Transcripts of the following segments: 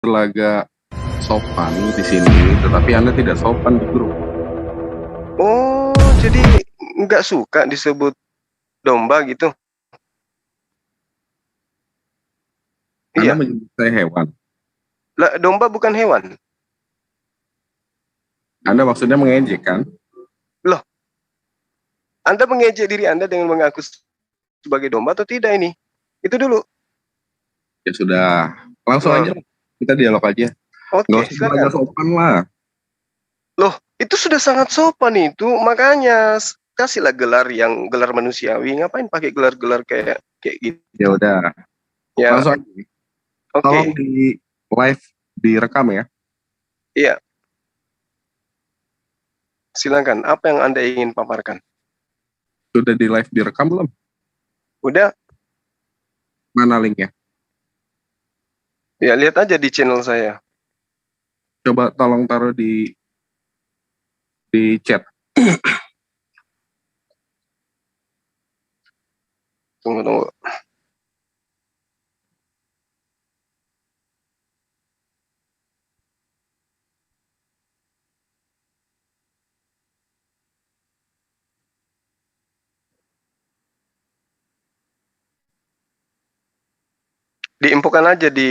berlagak sopan di sini, tetapi Anda tidak sopan di grup. Oh, jadi nggak suka disebut domba gitu? Anda Iya. menyebut saya hewan. Lah, domba bukan hewan. Anda maksudnya mengejek kan? Loh, Anda mengejek diri Anda dengan mengaku sebagai domba atau tidak ini? Itu dulu. Ya sudah, langsung Nah, aja kita dialog aja. Nggak oke, usah berlagak silakan. sopan lah. Loh, itu sudah sangat sopan itu. Makanya kasihlah gelar manusiawi. Ngapain pakai gelar-gelar kayak Ya gitu? udah, Ya, langsung aja. Tolong oke. di live direkam ya. Iya, silakan. Apa yang Anda ingin paparkan? Sudah di live direkam belum? Udah? Mana linknya? Ya, lihat aja di channel saya. Coba tolong taruh di chat. Tunggu. Diinfokan aja di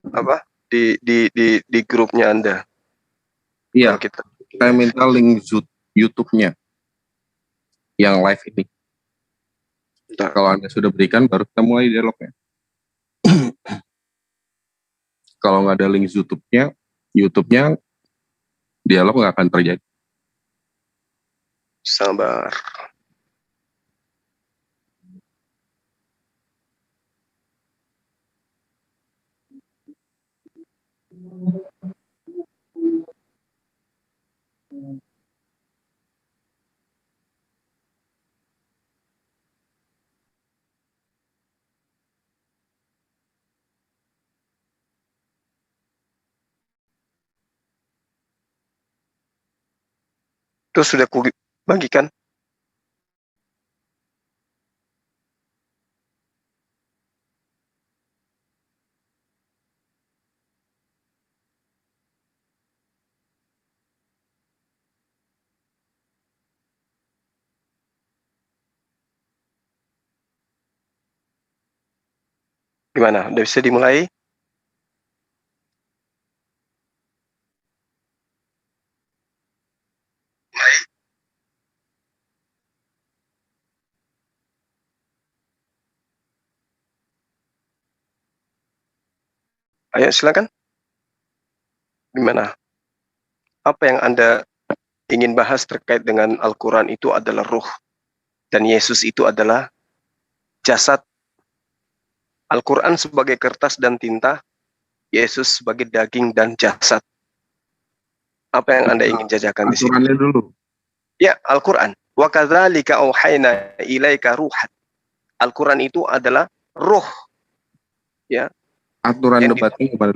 apa? Di grupnya Anda. Iya, Kalau kita saya minta link YouTube-nya yang live ini. Nah, Kalau Anda sudah berikan, baru kita mulai dialognya. Kalau nggak ada link YouTube-nya dialog nggak akan terjadi. sabar. Terus sudah ku bagikan. Gimana? Udah bisa dimulai? Ayo silakan. Gimana? Apa yang Anda ingin bahas terkait dengan Al-Quran itu adalah ruh. Dan Yesus itu adalah jasad. Al-Quran sebagai kertas dan tinta. Yesus sebagai daging dan jasad. Apa yang Anda ingin jajakan di sini? Aturannya dulu. Ya, Al-Quran. Wa kadzalika auhayna ilaika ruhan. Al-Quran itu adalah ruh, ya, Aturan yang, debatnya gimana?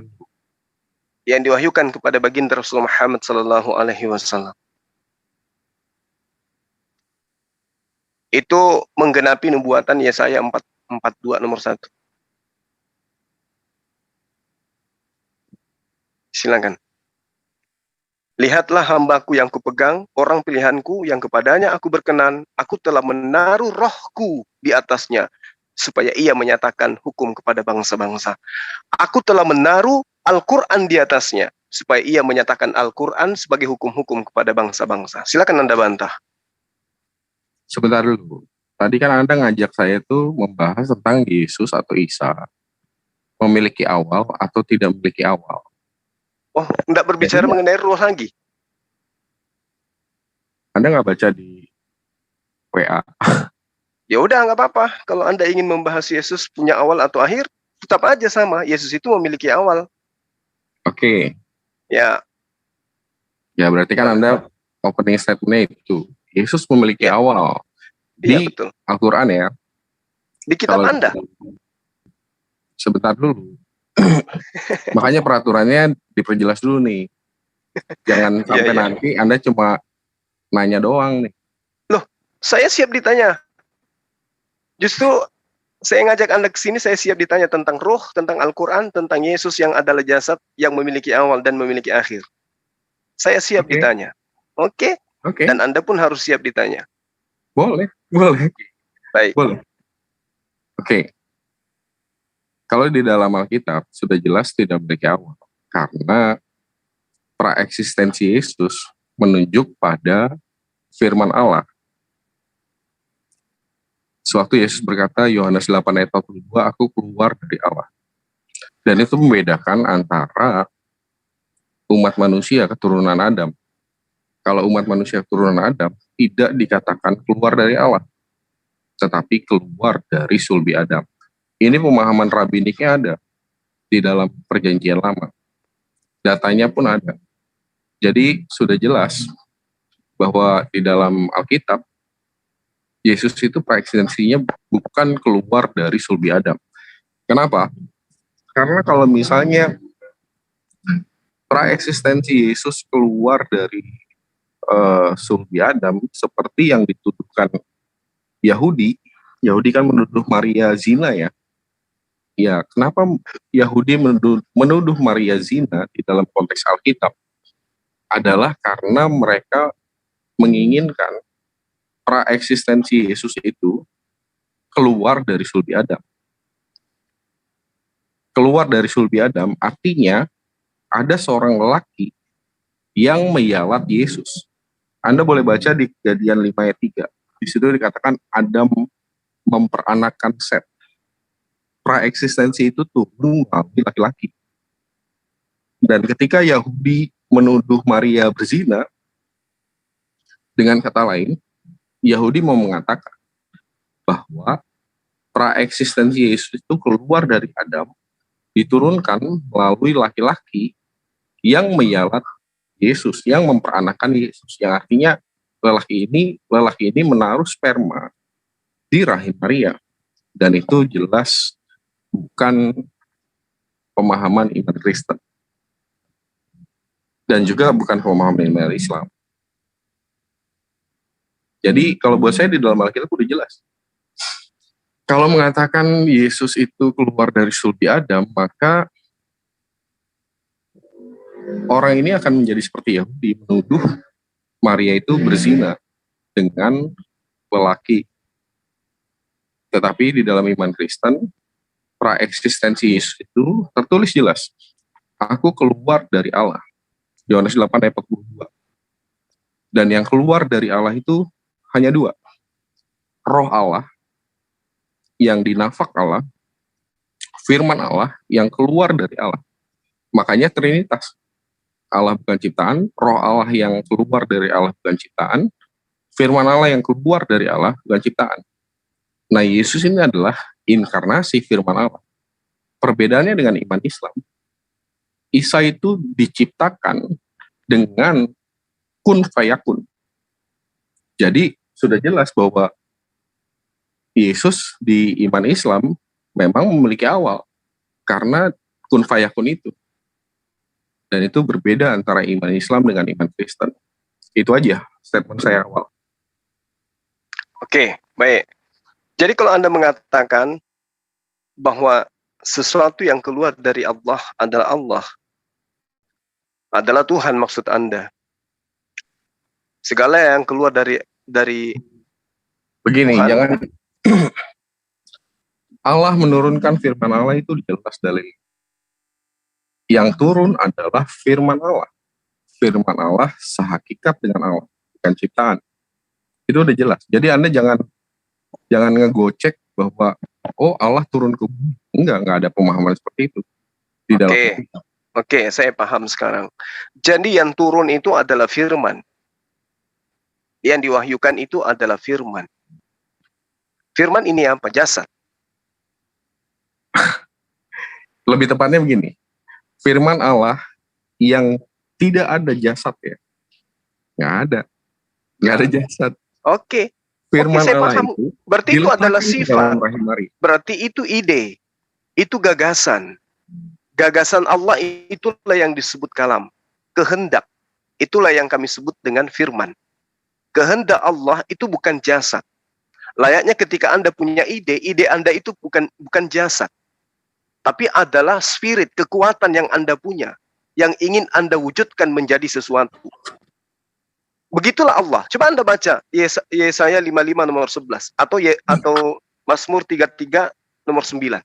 yang diwahyukan kepada baginda Rasulullah Muhammad Sallallahu Alaihi Wasallam. Itu menggenapi nubuatan Yesaya 42 nomor 1. Silakan. Lihatlah hambaku yang kupegang, orang pilihanku yang kepadanya aku berkenan. Aku telah menaruh rohku di atasnya, supaya ia menyatakan hukum kepada bangsa-bangsa. Aku telah menaruh Al-Quran di atasnya, supaya ia menyatakan Al-Quran sebagai hukum-hukum kepada bangsa-bangsa. Silakan Anda bantah. Sebentar dulu. Tadi kan Anda ngajak saya tuh membahas tentang Yesus atau Isa memiliki awal atau tidak memiliki awal. Oh, tidak berbicara Jadi mengenai ruh lagi. Anda nggak baca di WA. Ya udah, nggak apa-apa. Kalau Anda ingin membahas Yesus punya awal atau akhir, tetap aja sama. Yesus itu memiliki awal. Oke, Ya, ya berarti kan Anda opening statement itu. Yesus memiliki ya, awal iya di betul. Al-Quran ya. Di kitab Kalau Anda. sebentar dulu. Makanya peraturannya diperjelas dulu nih. Jangan Iya, sampai iya. nanti Anda cuma nanya doang nih. Loh, saya siap ditanya. Justru Saya ngajak Anda ke sini, saya siap ditanya tentang roh, tentang Al-Quran, tentang Yesus yang adalah jasad yang memiliki awal dan memiliki akhir. Saya siap Oke. ditanya. Oke? Oke, Dan Anda pun harus siap ditanya. boleh, boleh, Baik. boleh. Oke, kalau di dalam Alkitab sudah jelas tidak memiliki awal, karena praeksistensi Yesus menunjuk pada firman Allah. Sewaktu Yesus berkata, Yohanes 8 ayat 42, aku keluar dari Allah. Dan itu membedakan antara umat manusia keturunan Adam. Kalau umat manusia keturunan Adam, tidak dikatakan keluar dari Allah, tetapi keluar dari sulbi Adam. Ini pemahaman rabbiniknya ada di dalam perjanjian lama. Datanya pun ada. Jadi sudah jelas bahwa di dalam Alkitab, Yesus itu praeksistensinya bukan keluar dari sulbi Adam. Kenapa? Karena kalau misalnya praeksistensi Yesus keluar dari sulbi Adam seperti yang dituduhkan Yahudi kan menuduh Maria zina ya. Ya, kenapa Yahudi menuduh Maria zina di dalam konteks Alkitab? Adalah karena mereka menginginkan praeksistensi Yesus itu keluar dari sulbi Adam. Keluar dari sulbi Adam artinya ada seorang lelaki yang meyalat Yesus. Anda boleh baca di Kejadian 5 ayat 3. Di situ dikatakan Adam memperanakkan Set. Praeksistensi itu turun melalui laki-laki. Dan ketika Yahudi menuduh Maria berzina, dengan kata lain, Yahudi mau mengatakan bahwa praeksistensi Yesus itu keluar dari Adam, diturunkan melalui laki-laki yang meyalat Yesus, yang memperanakkan Yesus, yang artinya lelaki ini menaruh sperma di rahim Maria, dan itu jelas bukan pemahaman iman Kristen dan juga bukan pemahaman iman Islam. Jadi kalau buat saya di dalam Alkitab udah jelas. Kalau mengatakan Yesus itu keluar dari sulbi Adam, maka orang ini akan menjadi seperti Yahudi, menuduh Maria itu berzina dengan lelaki. Tetapi di dalam iman Kristen, praeksistensi Yesus itu tertulis jelas. Aku keluar dari Allah. Yohanes 8 ayat 42. Dan yang keluar dari Allah itu hanya dua. Roh Allah yang dinafak Allah, firman Allah yang keluar dari Allah. Makanya Trinitas. Allah bukan ciptaan, roh Allah yang keluar dari Allah bukan ciptaan, firman Allah yang keluar dari Allah bukan ciptaan. Nah, Yesus ini adalah inkarnasi firman Allah. Perbedaannya dengan iman Islam, Isa itu diciptakan dengan kun fayakun. Jadi sudah jelas bahwa Yesus di iman Islam memang memiliki awal karena kun fayakun itu. Dan itu berbeda antara iman Islam dengan iman Kristen. Itu aja statement saya awal. Oke, baik. Jadi kalau Anda mengatakan bahwa sesuatu yang keluar dari Allah, adalah Tuhan maksud Anda. Segala yang keluar dari begini, Tuhan. jangan Allah menurunkan firman Allah itu jelas dalil. Yang turun adalah firman Allah. Firman Allah sehakikat dengan Allah, bukan ciptaan. Itu udah jelas. Jadi Anda jangan ngegocek bahwa Allah turun ke bumi. Enggak ada pemahaman seperti itu di dalam. Oke, saya paham sekarang. Jadi yang turun itu adalah firman. Yang diwahyukan itu adalah firman. Firman ini apa? Jasad. Lebih tepatnya begini. Firman Allah yang tidak ada jasad ya. Nggak ada jasad. Oke. Firman saya Allah paham. itu berarti itu adalah sifat. Berarti itu ide. Itu gagasan. Gagasan Allah itulah yang disebut kalam. Kehendak. Itulah yang kami sebut dengan firman. Kehendak Allah itu bukan jasad. Layaknya ketika Anda punya ide, ide Anda itu bukan jasad, tapi adalah spirit, kekuatan yang Anda punya, yang ingin Anda wujudkan menjadi sesuatu. Begitulah Allah. Coba Anda baca Yesaya 55 nomor 11 atau Mazmur 33 nomor 9.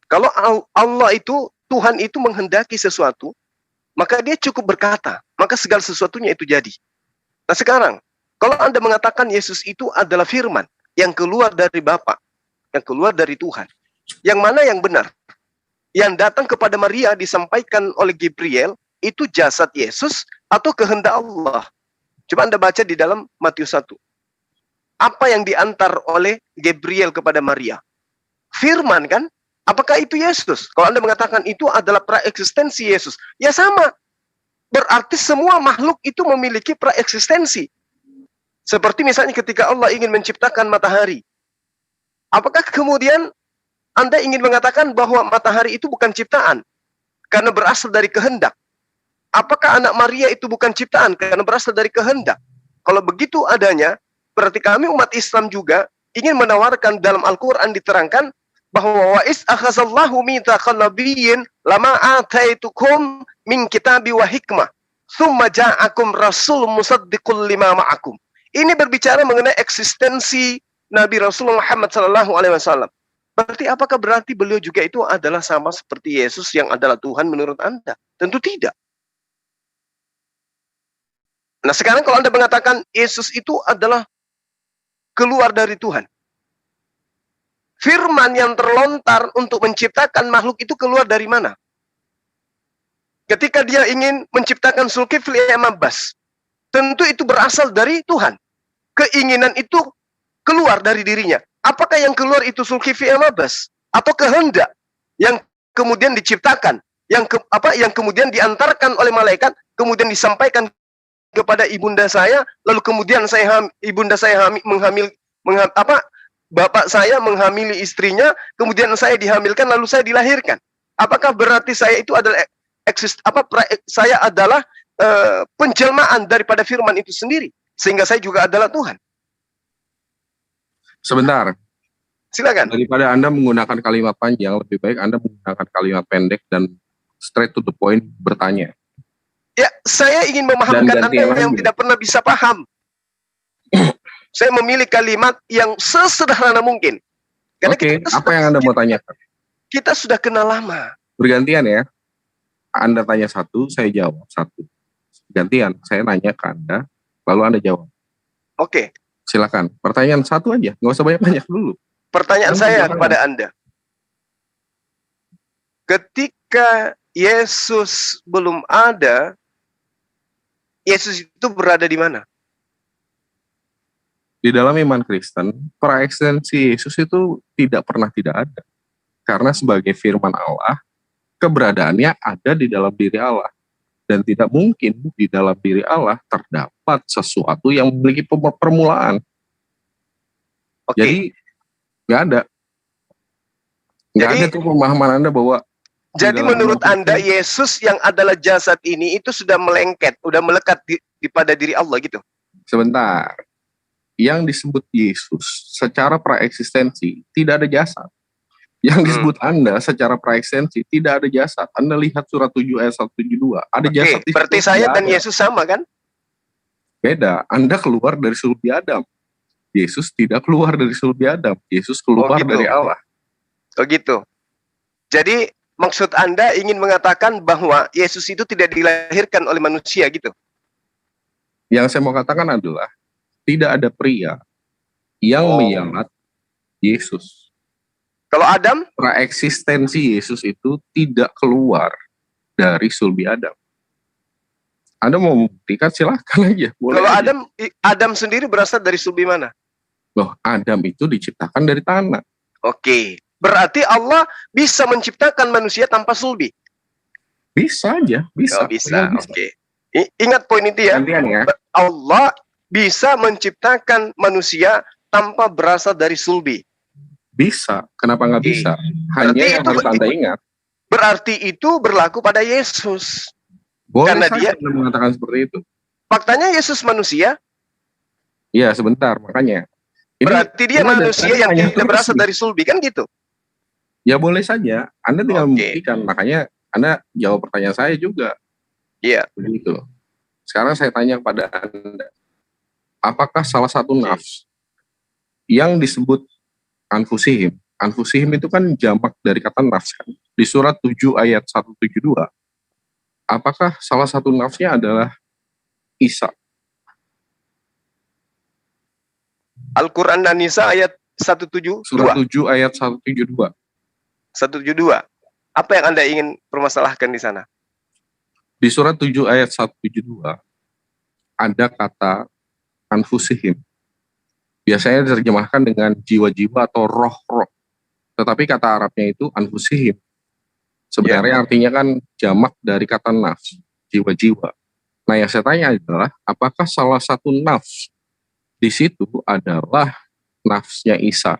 Kalau Allah itu, Tuhan itu menghendaki sesuatu, maka dia cukup berkata, maka segala sesuatunya itu jadi. Nah sekarang, kalau Anda mengatakan Yesus itu adalah firman yang keluar dari Bapa, yang keluar dari Tuhan, yang mana yang benar? Yang datang kepada Maria disampaikan oleh Gabriel, itu jasad Yesus atau kehendak Allah? Coba Anda baca di dalam Matius 1. Apa yang diantar oleh Gabriel kepada Maria? Firman kan? Apakah itu Yesus? Kalau Anda mengatakan itu adalah praeksistensi Yesus, ya sama. Berarti semua makhluk itu memiliki praeksistensi. Seperti misalnya ketika Allah ingin menciptakan matahari. Apakah kemudian Anda ingin mengatakan bahwa matahari itu bukan ciptaan karena berasal dari kehendak? Apakah anak Maria itu bukan ciptaan karena berasal dari kehendak? Kalau begitu adanya, berarti kami umat Islam juga ingin menawarkan dalam Al-Quran diterangkan bahwa wa is akhazallahu mitsaqan nabiyyin lama ataitukum min kitabi wa hikmah tsumma ja'akum rasul musaddiqul lima ma'akum. Ini berbicara mengenai eksistensi Nabi Rasulullah Muhammad SAW. Berarti beliau juga itu adalah sama seperti Yesus yang adalah Tuhan menurut Anda? Tentu tidak. Nah sekarang kalau Anda mengatakan Yesus itu adalah keluar dari Tuhan, firman yang terlontar untuk menciptakan makhluk itu keluar dari mana? Ketika dia ingin menciptakan Zulkifli Amabas, tentu itu berasal dari Tuhan. Keinginan itu keluar dari dirinya. Apakah yang keluar itu Zulkifli Amabas atau kehendak yang kemudian diciptakan, yang kemudian diantarkan oleh malaikat, kemudian disampaikan kepada ibunda saya, lalu kemudian bapak saya menghamili istrinya, kemudian saya dihamilkan, lalu saya dilahirkan. Apakah berarti saya itu adalah saya adalah penjelmaan daripada firman itu sendiri, sehingga saya juga adalah Tuhan? Sebentar. Silakan. Daripada Anda menggunakan kalimat panjang, lebih baik Anda menggunakan kalimat pendek dan straight to the point bertanya. Ya, saya ingin memahamkan Anda yang tidak pernah bisa paham. Saya memilih kalimat yang sesederhana mungkin. Oke, apa yang Anda mau tanyakan? Kita sudah kenal lama. Bergantian ya. Anda tanya satu, saya jawab satu. Gantian, saya nanya ke Anda, lalu Anda jawab. Oke. Silakan, pertanyaan satu aja, nggak usah banyak-banyak dulu. Pertanyaan saya kepada Anda. Ketika Yesus belum ada, Yesus itu berada di mana? Di dalam iman Kristen, praeksistensi Yesus itu tidak pernah tidak ada. Karena sebagai firman Allah, keberadaannya ada di dalam diri Allah. Dan tidak mungkin di dalam diri Allah terdapat sesuatu yang memiliki permulaan. Oke. Jadi, nggak ada. Nggak ada tuh pemahaman Anda bahwa... Jadi menurut Anda, Yesus yang adalah jasad ini itu sudah melengket, sudah melekat pada diri Allah gitu? Sebentar. Yang disebut Yesus secara praeksistensi tidak ada jasad. Yang disebut Anda secara praeksistensi tidak ada jasad. Anda lihat surat 7 ayat 172. Ada jasad. Berarti saya dan Yesus sama kan? Beda. Anda keluar dari sulbi Adam. Yesus tidak keluar dari sulbi Adam. Yesus keluar dari Allah. Oh gitu. Jadi maksud Anda ingin mengatakan bahwa Yesus itu tidak dilahirkan oleh manusia gitu? Yang saya mau katakan adalah tidak ada pria yang menyalat Yesus. Kalau Adam? Praeksistensi Yesus itu tidak keluar dari sulbi Adam. Anda mau membuktikan silahkan aja. Kalau aja. Adam sendiri berasal dari sulbi mana? Loh, Adam itu diciptakan dari tanah. Oke. Berarti Allah bisa menciptakan manusia tanpa sulbi? Bisa aja, bisa. Oh, bisa. Oke. Ingat poin itu ya. Ya. Allah bisa menciptakan manusia tanpa berasal dari sulbi. Bisa. Kenapa nggak bisa? Hanya yang harus Anda ingat. Berarti itu berlaku pada Yesus. Boleh karena dia mengatakan seperti itu. Faktanya Yesus manusia. Iya, sebentar. Makanya Berarti dia Anda manusia yang tanya tidak terus berasal nih. dari sulbi, kan gitu? Ya boleh saja. Anda tinggal Oke. membuktikan. Makanya Anda jawab pertanyaan saya juga. Iya. Begitu. Sekarang saya tanya kepada Anda. Apakah salah satu nafs yang disebut anfusihim? Anfusihim itu kan jamak dari kata nafs kan. Di surat 7 ayat 172. Apakah salah satu nafsnya adalah Isa? Al-Quran dan Nisa ayat 172. Surat 7 ayat 172. 172. Apa yang Anda ingin permasalahkan di sana? Di surat 7 ayat 172 ada kata anfusihim. Biasanya diterjemahkan dengan jiwa-jiwa atau roh-roh. Tetapi kata Arabnya itu anfusihim. Sebenarnya artinya kan jamak dari kata nafs, jiwa-jiwa. Nah, yang saya tanya adalah apakah salah satu nafs di situ adalah nafsnya Isa?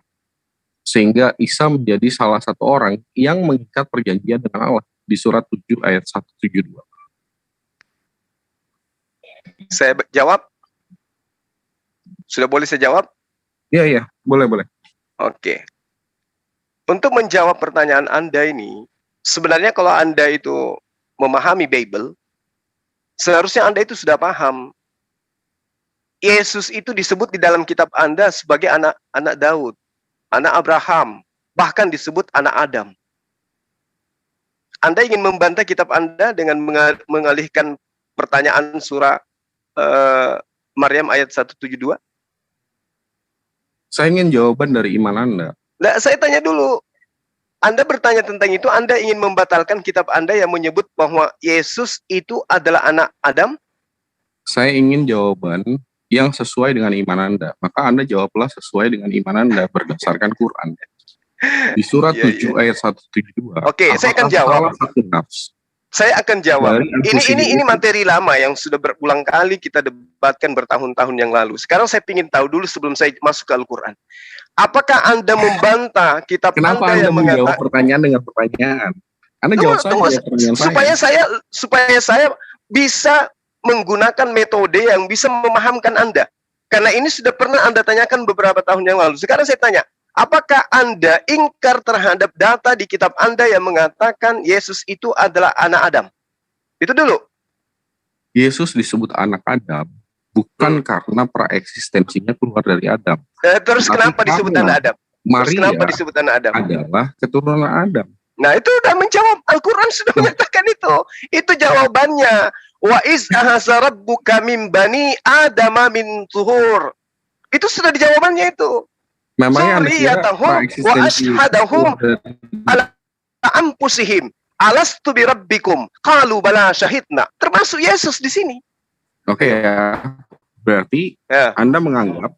Sehingga Isa menjadi salah satu orang yang mengikat perjanjian dengan Allah di surat 7 ayat 172. Saya jawab. Sudah boleh saya jawab? Iya, boleh. Oke. Untuk menjawab pertanyaan Anda ini, sebenarnya kalau Anda itu memahami Bible, seharusnya Anda itu sudah paham. Yesus itu disebut di dalam kitab Anda sebagai anak Daud, anak Abraham, bahkan disebut anak Adam. Anda ingin membantah kitab Anda dengan mengalihkan pertanyaan surah Maryam ayat 172? Saya ingin jawaban dari iman Anda. Nah, saya tanya dulu. Anda bertanya tentang itu, Anda ingin membatalkan kitab Anda yang menyebut bahwa Yesus itu adalah anak Adam? Saya ingin jawaban yang sesuai dengan iman Anda. Maka Anda jawablah sesuai dengan iman Anda berdasarkan Quran. Di surat 7 ayat 172. Oke, saya akan jawab. Satu nafs. Saya akan jawab. Ini materi lama yang sudah berulang kali kita debatkan bertahun-tahun yang lalu. Sekarang saya ingin tahu dulu sebelum saya masuk ke Al-Quran. Apakah Anda membantah kitab Kenapa Anda yang menjawab pertanyaan dengan pertanyaan? Anda jawab saja pertanyaan supaya saya bisa menggunakan metode yang bisa memahamkan Anda. Karena ini sudah pernah Anda tanyakan beberapa tahun yang lalu. Sekarang saya tanya, apakah Anda ingkar terhadap data di kitab Anda yang mengatakan Yesus itu adalah anak Adam? Itu dulu. Yesus disebut anak Adam bukan karena praeksistensinya keluar dari Adam. Terus kenapa disebut anak Adam? Maria kenapa disebut anak Adam? Adalah keturunan Adam. Nah, itu sudah menjawab. Al-Quran sudah menyatakan itu. Itu jawabannya. Wa iz ahasa rabbuka min bani adama min tuhur. Itu sudah di jawabannya itu. Memangnya Anda kira wa ashhadahum ala anfusihim alastu bi rabbikum qalu bala syahidna. Termasuk Yesus di sini. Oke ya. Berarti Anda menganggap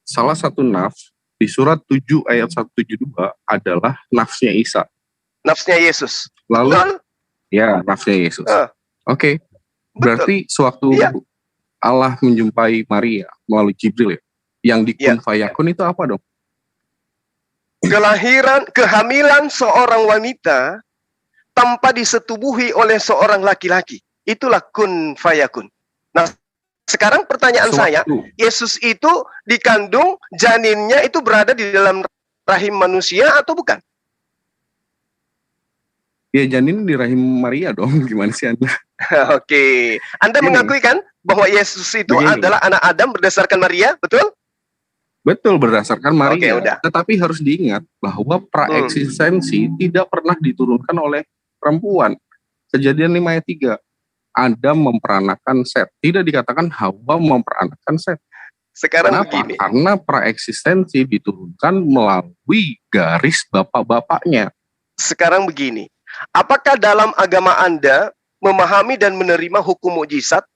salah satu nafs di surat 7 ayat 172 adalah nafsnya Isa. Nafsnya Yesus. Lalu ya, nafsnya Yesus. Oke. Berarti sewaktu Allah menjumpai Maria melalui Jibril yang di kun fayakun itu apa dong? Kehamilan seorang wanita tanpa disetubuhi oleh seorang laki-laki. Itulah kun fayakun. Nah, sekarang pertanyaan saya, Yesus itu dikandung, janinnya itu berada di dalam rahim manusia atau bukan? Ya, janin di rahim Maria dong. Gimana sih Anda? Oke. Anda mengakui kan bahwa Yesus itu adalah anak Adam berdasarkan Maria, betul? Betul, berdasarkan Maria. Udah. Tetapi harus diingat bahwa praeksistensi tidak pernah diturunkan oleh perempuan. Kejadian 5 ayat 3. Adam memperanakan Set. Tidak dikatakan Hawa memperanakan Set. Sekarang kenapa? Begini. Karena praeksistensi diturunkan melalui garis bapak-bapaknya. Sekarang begini. Apakah dalam agama Anda memahami dan menerima hukum mukjizat?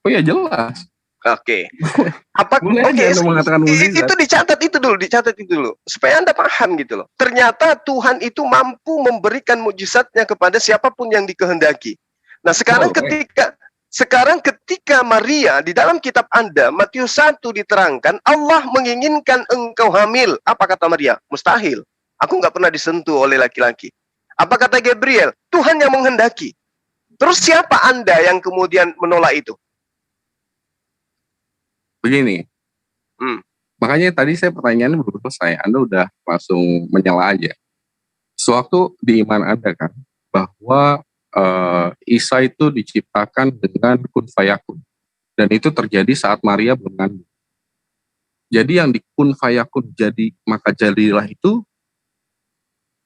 Oh ya, jelas. Oke. Itu dicatat dulu supaya Anda paham gitu loh. Ternyata Tuhan itu mampu memberikan mukjizatnya kepada siapapun yang dikehendaki. Nah, sekarang ketika Maria di dalam kitab Anda Matius 1 diterangkan Allah menginginkan engkau hamil. Apa kata Maria? Mustahil. Aku nggak pernah disentuh oleh laki-laki. Apa kata Gabriel? Tuhan yang menghendaki. Terus siapa Anda yang kemudian menolak itu? Begini, Hmm. makanya tadi saya pertanyaannya belum selesai, Anda udah langsung menyela aja. Sewaktu di iman Anda kan, bahwa Isa itu diciptakan dengan kun fayakun. Dan itu terjadi saat Maria belum mengandung. Jadi yang di kun fayakun jadi maka jadilah itu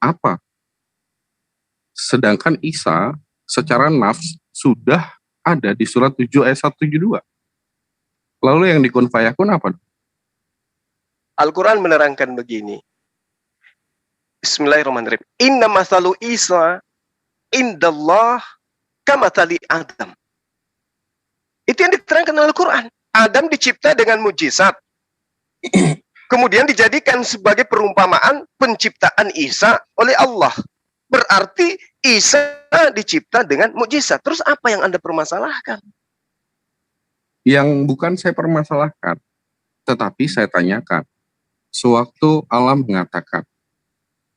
apa? Sedangkan Isa secara nafs sudah ada di surat 7 ayat 172. Lalu yang di kun fayakun apa? Al-Quran menerangkan begini. Bismillahirrahmanirrahim. Inna masalu Isa indallah kamathali Adam. Itu yang diterangkan Al-Quran. Adam dicipta dengan mujizat. Kemudian dijadikan sebagai perumpamaan penciptaan Isa oleh Allah. Berarti Isa dicipta dengan mukjizat. Terus apa yang Anda permasalahkan? Yang bukan saya permasalahkan, tetapi saya tanyakan. Sewaktu Allah mengatakan,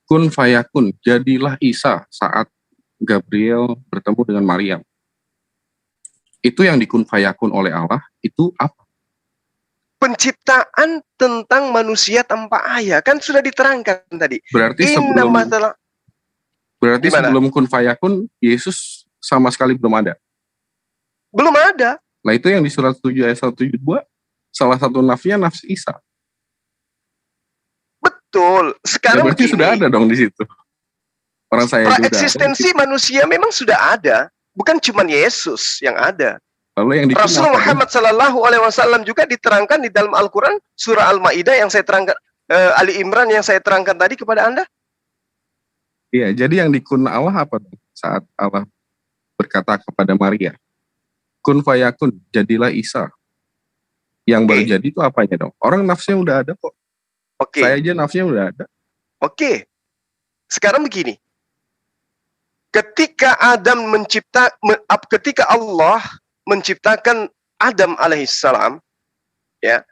kun fayakun, jadilah Isa saat Gabriel bertemu dengan Maryam. Itu yang dikun fayakun oleh Allah, itu apa? Penciptaan tentang manusia tanpa ayah. Kan sudah diterangkan tadi. Berarti sebelum kun fayakun, Yesus sama sekali belum ada. Belum ada. Nah itu yang di surat 7 ayat 172, salah satu nafsnya nafs Isa. Betul. Sekarang ya, berarti sudah ada dong di situ. Orang saya juga. Eksistensi manusia memang sudah ada. Bukan cuma Yesus yang ada. Lalu yang Rasulullah Muhammad Sallallahu Alaihi Wasallam juga diterangkan di dalam Al-Quran surah Al-Maidah yang saya terangkan, Ali Imran yang saya terangkan tadi kepada Anda. Iya, jadi yang dikun Allah apa saat Allah berkata kepada Maria, kun fayakun, jadilah Isa. Yang baru jadi itu apanya dong? Orang nafsnya udah ada kok. Saya aja nafsnya udah ada. Sekarang begini. Ketika Allah menciptakan Adam alaihissalam, ya,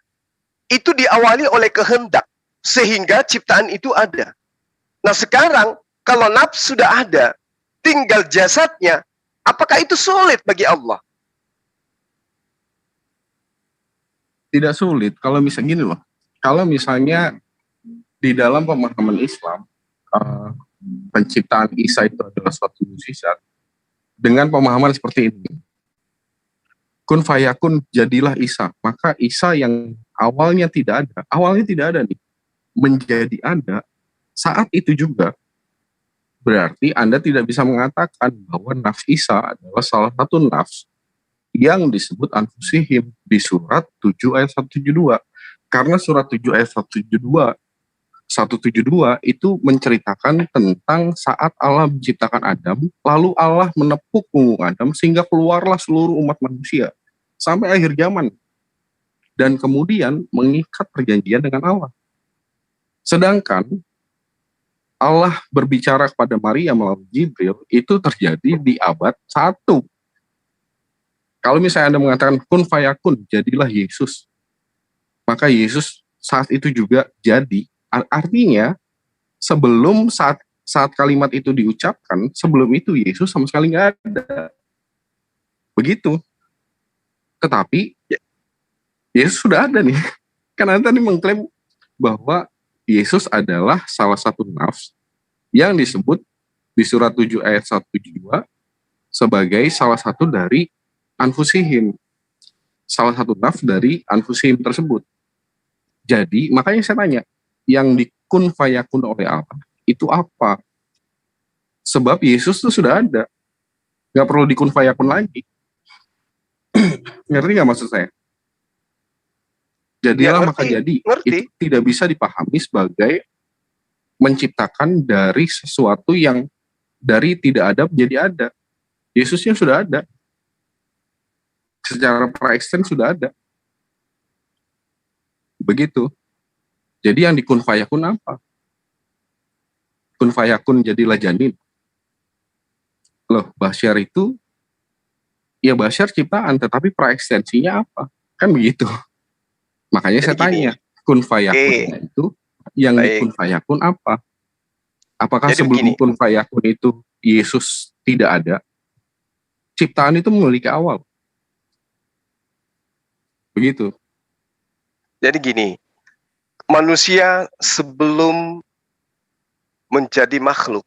itu diawali oleh kehendak sehingga ciptaan itu ada. Nah sekarang kalau nafsu sudah ada, tinggal jasadnya, apakah itu sulit bagi Allah? Tidak sulit. Kalau misalnya gini loh, kalau misalnya di dalam pemahaman Islam penciptaan Isa itu adalah suatu mukjizat, dengan pemahaman seperti ini, kun fayakun, jadilah Isa, maka Isa yang awalnya tidak ada nih, menjadi ada saat itu juga. Berarti Anda tidak bisa mengatakan bahwa nafs Isa adalah salah satu nafs yang disebut anfusihim di surat 7 ayat 172. Karena surat 7 ayat 172 itu menceritakan tentang saat Allah menciptakan Adam, lalu Allah menepuk punggung Adam sehingga keluarlah seluruh umat manusia sampai akhir zaman, dan kemudian mengikat perjanjian dengan Allah. Sedangkan Allah berbicara kepada Maria melalui Jibril itu terjadi di abad 1. Kalau misalnya Anda mengatakan kun fayakun, jadilah Yesus, maka Yesus saat itu juga jadi. Artinya sebelum saat kalimat itu diucapkan, sebelum itu Yesus sama sekali nggak ada. Begitu. Tetapi Yesus sudah ada nih. Kan Anda tadi mengklaim bahwa Yesus adalah salah satu nafs yang disebut di surat 7 ayat 172 sebagai salah satu dari anfusihim. Salah satu nafs dari anfusihim tersebut. Jadi makanya saya tanya, yang dikun fayakun oleh Allah itu apa? Sebab Yesus itu sudah ada, nggak perlu dikun fayakun lagi. Ngerti nggak maksud saya? Jadilah maka jadi. Itu tidak bisa dipahami sebagai menciptakan dari sesuatu yang dari tidak ada menjadi ada. Yesusnya sudah ada, secara pra-existen sudah ada. Begitu. Jadi yang dikun fayakun apa? Kun fayakun jadilah janin. Loh, Basyar itu, ya Basyar ciptaan, tetapi praekstensinya apa? Kan begitu. Makanya jadi saya tanya, kun fayakun itu, yang dikun fayakun apa? Apakah jadi sebelum kun fayakun itu Yesus tidak ada? Ciptaan itu memiliki awal. Begitu. Jadi gini, manusia sebelum menjadi makhluk,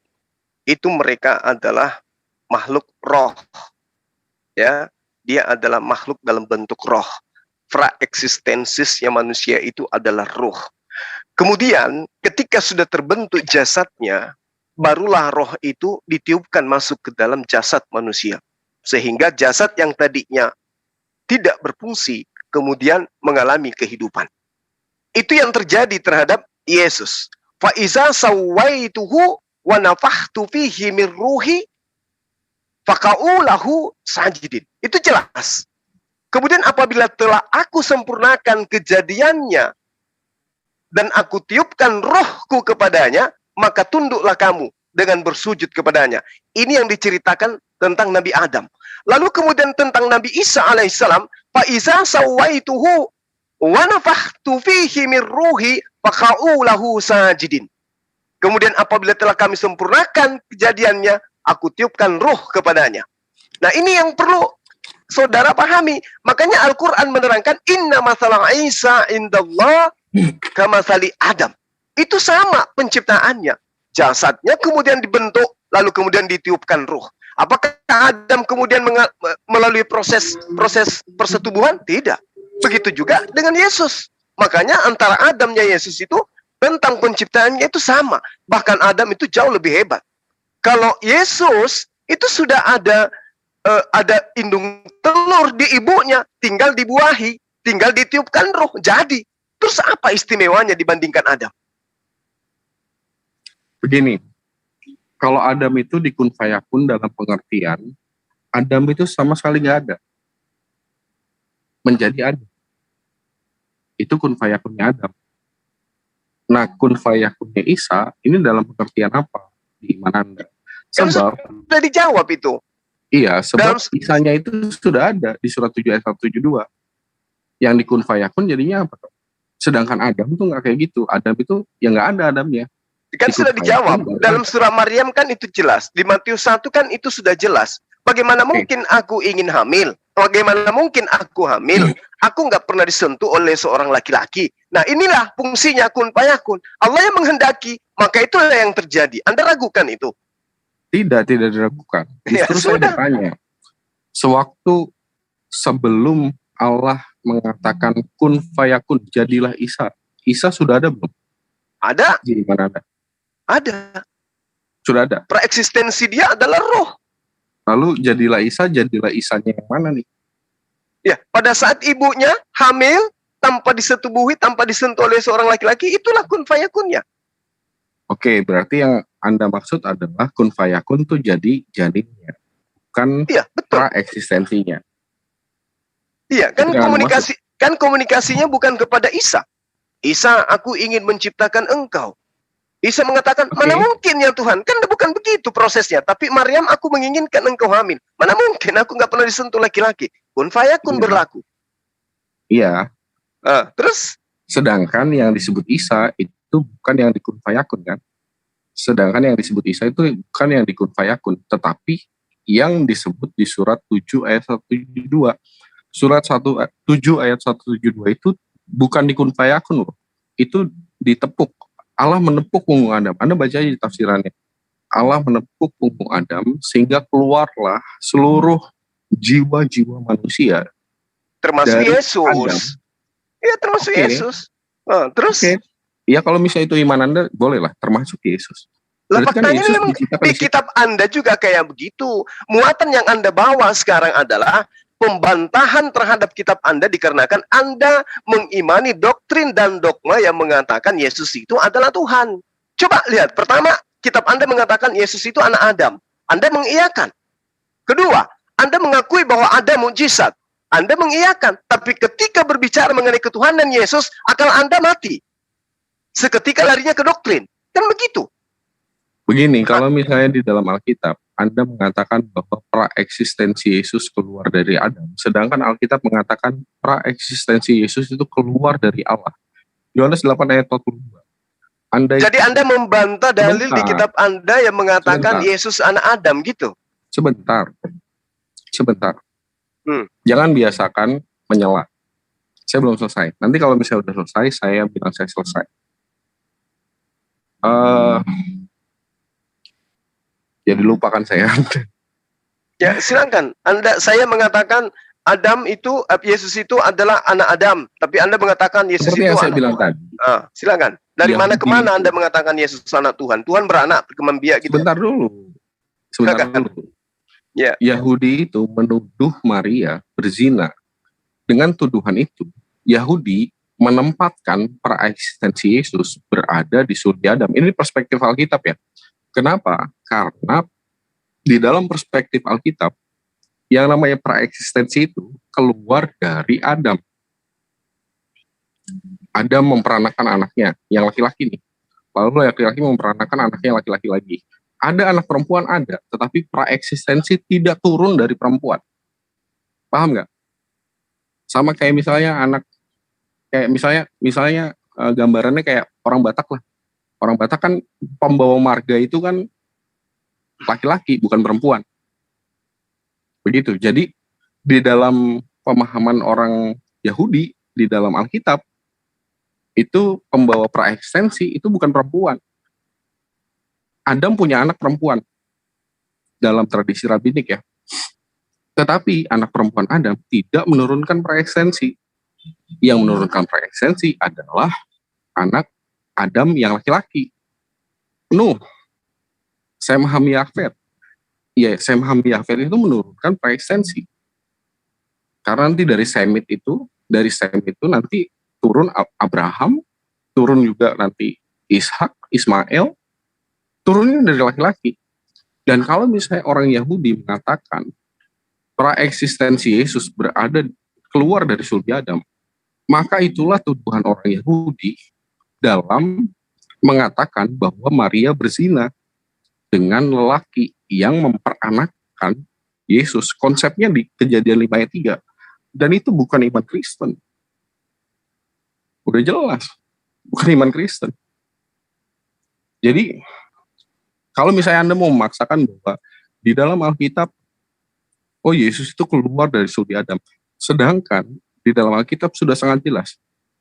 itu mereka adalah makhluk roh. Ya, dia adalah makhluk dalam bentuk roh. Praeksistensisnya manusia itu adalah roh. Kemudian ketika sudah terbentuk jasadnya, barulah roh itu ditiupkan masuk ke dalam jasad manusia. Sehingga jasad yang tadinya tidak berfungsi, kemudian mengalami kehidupan. Itu yang terjadi terhadap Yesus. Fa iza sawaituhu wa nafakhtu fihi min ruhi faqa'u lahu sajidin. Itu jelas. Kemudian apabila telah aku sempurnakan kejadiannya dan aku tiupkan rohku kepadanya, maka tunduklah kamu dengan bersujud kepadanya. Ini yang diceritakan tentang Nabi Adam. Lalu kemudian tentang Nabi Isa alaihissalam, fa iza sawaituhu wa nafakhtu fihi min ruhi faqa'u lahu sajidin. Kemudian apabila telah kami sempurnakan kejadiannya, aku tiupkan ruh kepadanya. Nah, ini yang perlu saudara pahami. Makanya Al-Quran menerangkan, inna masalah Isa indallah kamasali Adam. Itu sama penciptaannya. Jasadnya kemudian dibentuk, lalu kemudian ditiupkan ruh. Apakah Adam kemudian melalui proses persetubuhan? Tidak. Begitu juga dengan Yesus. Makanya antara Adam dan Yesus itu tentang penciptaannya itu sama. Bahkan Adam itu jauh lebih hebat. Kalau Yesus itu sudah ada indung telur di ibunya, tinggal dibuahi, tinggal ditiupkan roh, jadi. Terus apa istimewanya dibandingkan Adam? Begini, kalau Adam itu dikun fayakun dalam pengertian, Adam itu sama sekali nggak ada. Menjadi Adam. Itu kun fayakunnya Adam. Nah, kun fayakunnya Isa, ini dalam pengertian apa? Di iman Anda. Sebab sudah dijawab itu. Iya, sebab Isanya itu sudah ada di surat 7 ayat 172. Yang dikun fayakun jadinya apa? Sedangkan Adam tuh nggak kayak gitu. Adam itu ya nggak ada Adamnya. Kan sudah dijawab. Dalam surah Maryam kan itu jelas. Di Matius 1 kan itu sudah jelas. Bagaimana mungkin aku ingin hamil? Bagaimana mungkin aku hamil? Aku nggak pernah disentuh oleh seorang laki-laki. Nah, inilah fungsinya kun fayakun. Allah yang menghendaki, maka itulah yang terjadi. Anda ragukan itu? Tidak diragukan. Justru saya bertanya, sewaktu sebelum Allah mengatakan kun fayakun, jadilah Isa. Isa sudah ada belum? Ada. Di mana ada? Ada. Sudah ada. Praeksistensi dia adalah roh. Lalu jadilah Isanya yang mana nih? Ya, pada saat ibunya hamil, tanpa disetubuhi, tanpa disentuh oleh seorang laki-laki, itulah kun fayakunnya. Oke, berarti yang Anda maksud adalah kun fayakun tuh jadi janinnya, bukan pra-eksistensinya. Iya, kan komunikasinya bukan kepada Isa. Isa, aku ingin menciptakan engkau. Isa mengatakan, mana mungkin ya Tuhan? Kan bukan begitu prosesnya. Tapi Maryam, aku menginginkan engkau hamil. Mana mungkin, aku nggak pernah disentuh laki-laki. Kun fayakun berlaku. Iya. Terus? Sedangkan yang disebut Isa itu bukan yang dikun fayakun kan? Sedangkan yang disebut Isa itu bukan yang dikun fayakun, tetapi yang disebut di surat 7 ayat 172. Surat 7 ayat 172 itu bukan dikun fayakun loh. Itu ditepuk. Allah menepuk punggung Adam. Anda baca aja di tafsirannya. Allah menepuk punggung Adam sehingga keluarlah seluruh jiwa-jiwa manusia. Termasuk Yesus. Iya, termasuk Yesus. Terus? Ya kalau misalnya itu iman Anda, bolehlah termasuk Yesus. Lah faktanya memang di kitab Anda juga kayak begitu. Muatan yang Anda bawa sekarang adalah pembantahan terhadap kitab Anda dikarenakan Anda mengimani doktrin dan dogma yang mengatakan Yesus itu adalah Tuhan. Coba lihat, pertama, kitab Anda mengatakan Yesus itu anak Adam. Anda mengiyakan. Kedua, Anda mengakui bahwa ada mukjizat. Anda mengiyakan. Tapi ketika berbicara mengenai ketuhanan Yesus, akal Anda mati. Seketika larinya ke doktrin. Kan begitu. Begini, kalau misalnya di dalam Alkitab, Anda mengatakan bahwa praeksistensi Yesus keluar dari Adam, sedangkan Alkitab mengatakan praeksistensi Yesus itu keluar dari Allah. Yohanes 8 ayat 42. Jadi Anda membantah dalil di kitab Anda yang mengatakan Yesus anak Adam gitu? Sebentar. Jangan biasakan menyela. Saya belum selesai. Nanti kalau misalnya udah selesai, saya bilang saya selesai. Jadi lupakan saya. Ya, silakan. Saya mengatakan Yesus itu adalah anak Adam, tapi Anda mengatakan Yesus Seperti itu yang saya anak bilang Tuhan. tadi. Silakan. Dari mana ke Yahudi mana Anda mengatakan Yesus anak Tuhan? Tuhan beranak, kemambiak gitu. Sebentar dulu. Ya. Yahudi itu menuduh Maria berzina. Dengan tuduhan itu, Yahudi menempatkan praeksistensi Yesus berada di surga Adam. Ini perspektif Alkitab ya. Kenapa? Karena di dalam perspektif Alkitab, yang namanya praeksistensi itu keluar dari Adam. Adam memperanakan anaknya, yang laki-laki nih. Lalu laki-laki memperanakan anaknya laki-laki lagi. Ada anak perempuan, ada, tetapi praeksistensi tidak turun dari perempuan. Paham nggak? Sama kayak misalnya gambarannya kayak orang Batak lah. Orang Batak kan pembawa marga itu kan laki-laki, bukan perempuan. Begitu. Jadi di dalam pemahaman orang Yahudi, di dalam Alkitab, itu pembawa praeksistensi itu bukan perempuan. Adam punya anak perempuan dalam tradisi rabbinik ya. Tetapi anak perempuan Adam tidak menurunkan praeksistensi. Yang menurunkan praeksistensi adalah anak Adam yang laki-laki. Nuh, Sem Ham Yafet. Ya, Sem Ham Yafet itu menurunkan praeksistensi. Karena nanti dari Semit itu nanti turun Abraham, turun juga nanti Ishak, Ismail, turunnya dari laki-laki. Dan kalau misalnya orang Yahudi mengatakan praeksistensi Yesus berada keluar dari surga Adam, maka itulah tuduhan orang Yahudi dalam mengatakan bahwa Maria berzina dengan lelaki yang memperanakkan Yesus. Konsepnya di Kejadian 5 ayat 3. Dan itu bukan iman Kristen. Udah jelas, bukan iman Kristen. Jadi, kalau misalnya Anda mau memaksakan bahwa di dalam Alkitab, oh Yesus itu keluar dari surga Adam. Sedangkan di dalam Alkitab sudah sangat jelas,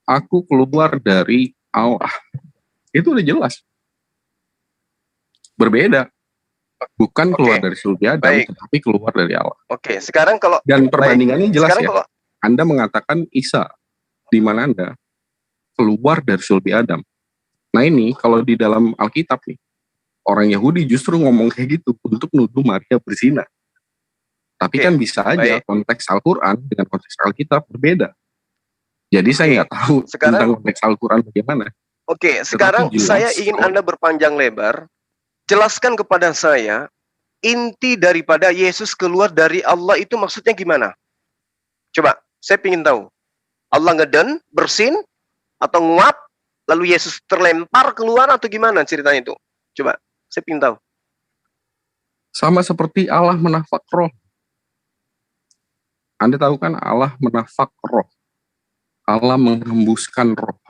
aku keluar dari Allah. Itu udah jelas. Berbeda. Bukan keluar dari surga Adam, tetapi keluar dari Allah. Oke, sekarang kalau... Dan perbandingannya jelas ya. Kalau Anda mengatakan Isa, di mana Anda keluar dari surga Adam. Nah ini, kalau di dalam Alkitab nih, orang Yahudi justru ngomong kayak gitu untuk nuduh Maria berzina. Tapi kan bisa aja konteks Al-Quran dengan konteks Alkitab berbeda. Jadi saya nggak tahu tentang konteks Al-Quran bagaimana. Oke, sekarang saya ingin Anda berpanjang lebar. Jelaskan kepada saya, inti daripada Yesus keluar dari Allah itu maksudnya gimana? Coba, saya ingin tahu. Allah ngeden, bersin, atau nguap, lalu Yesus terlempar keluar atau gimana ceritanya itu? Coba, saya ingin tahu. Sama seperti Allah menafak roh. Anda tahu kan Allah menafak roh. Allah menghembuskan roh.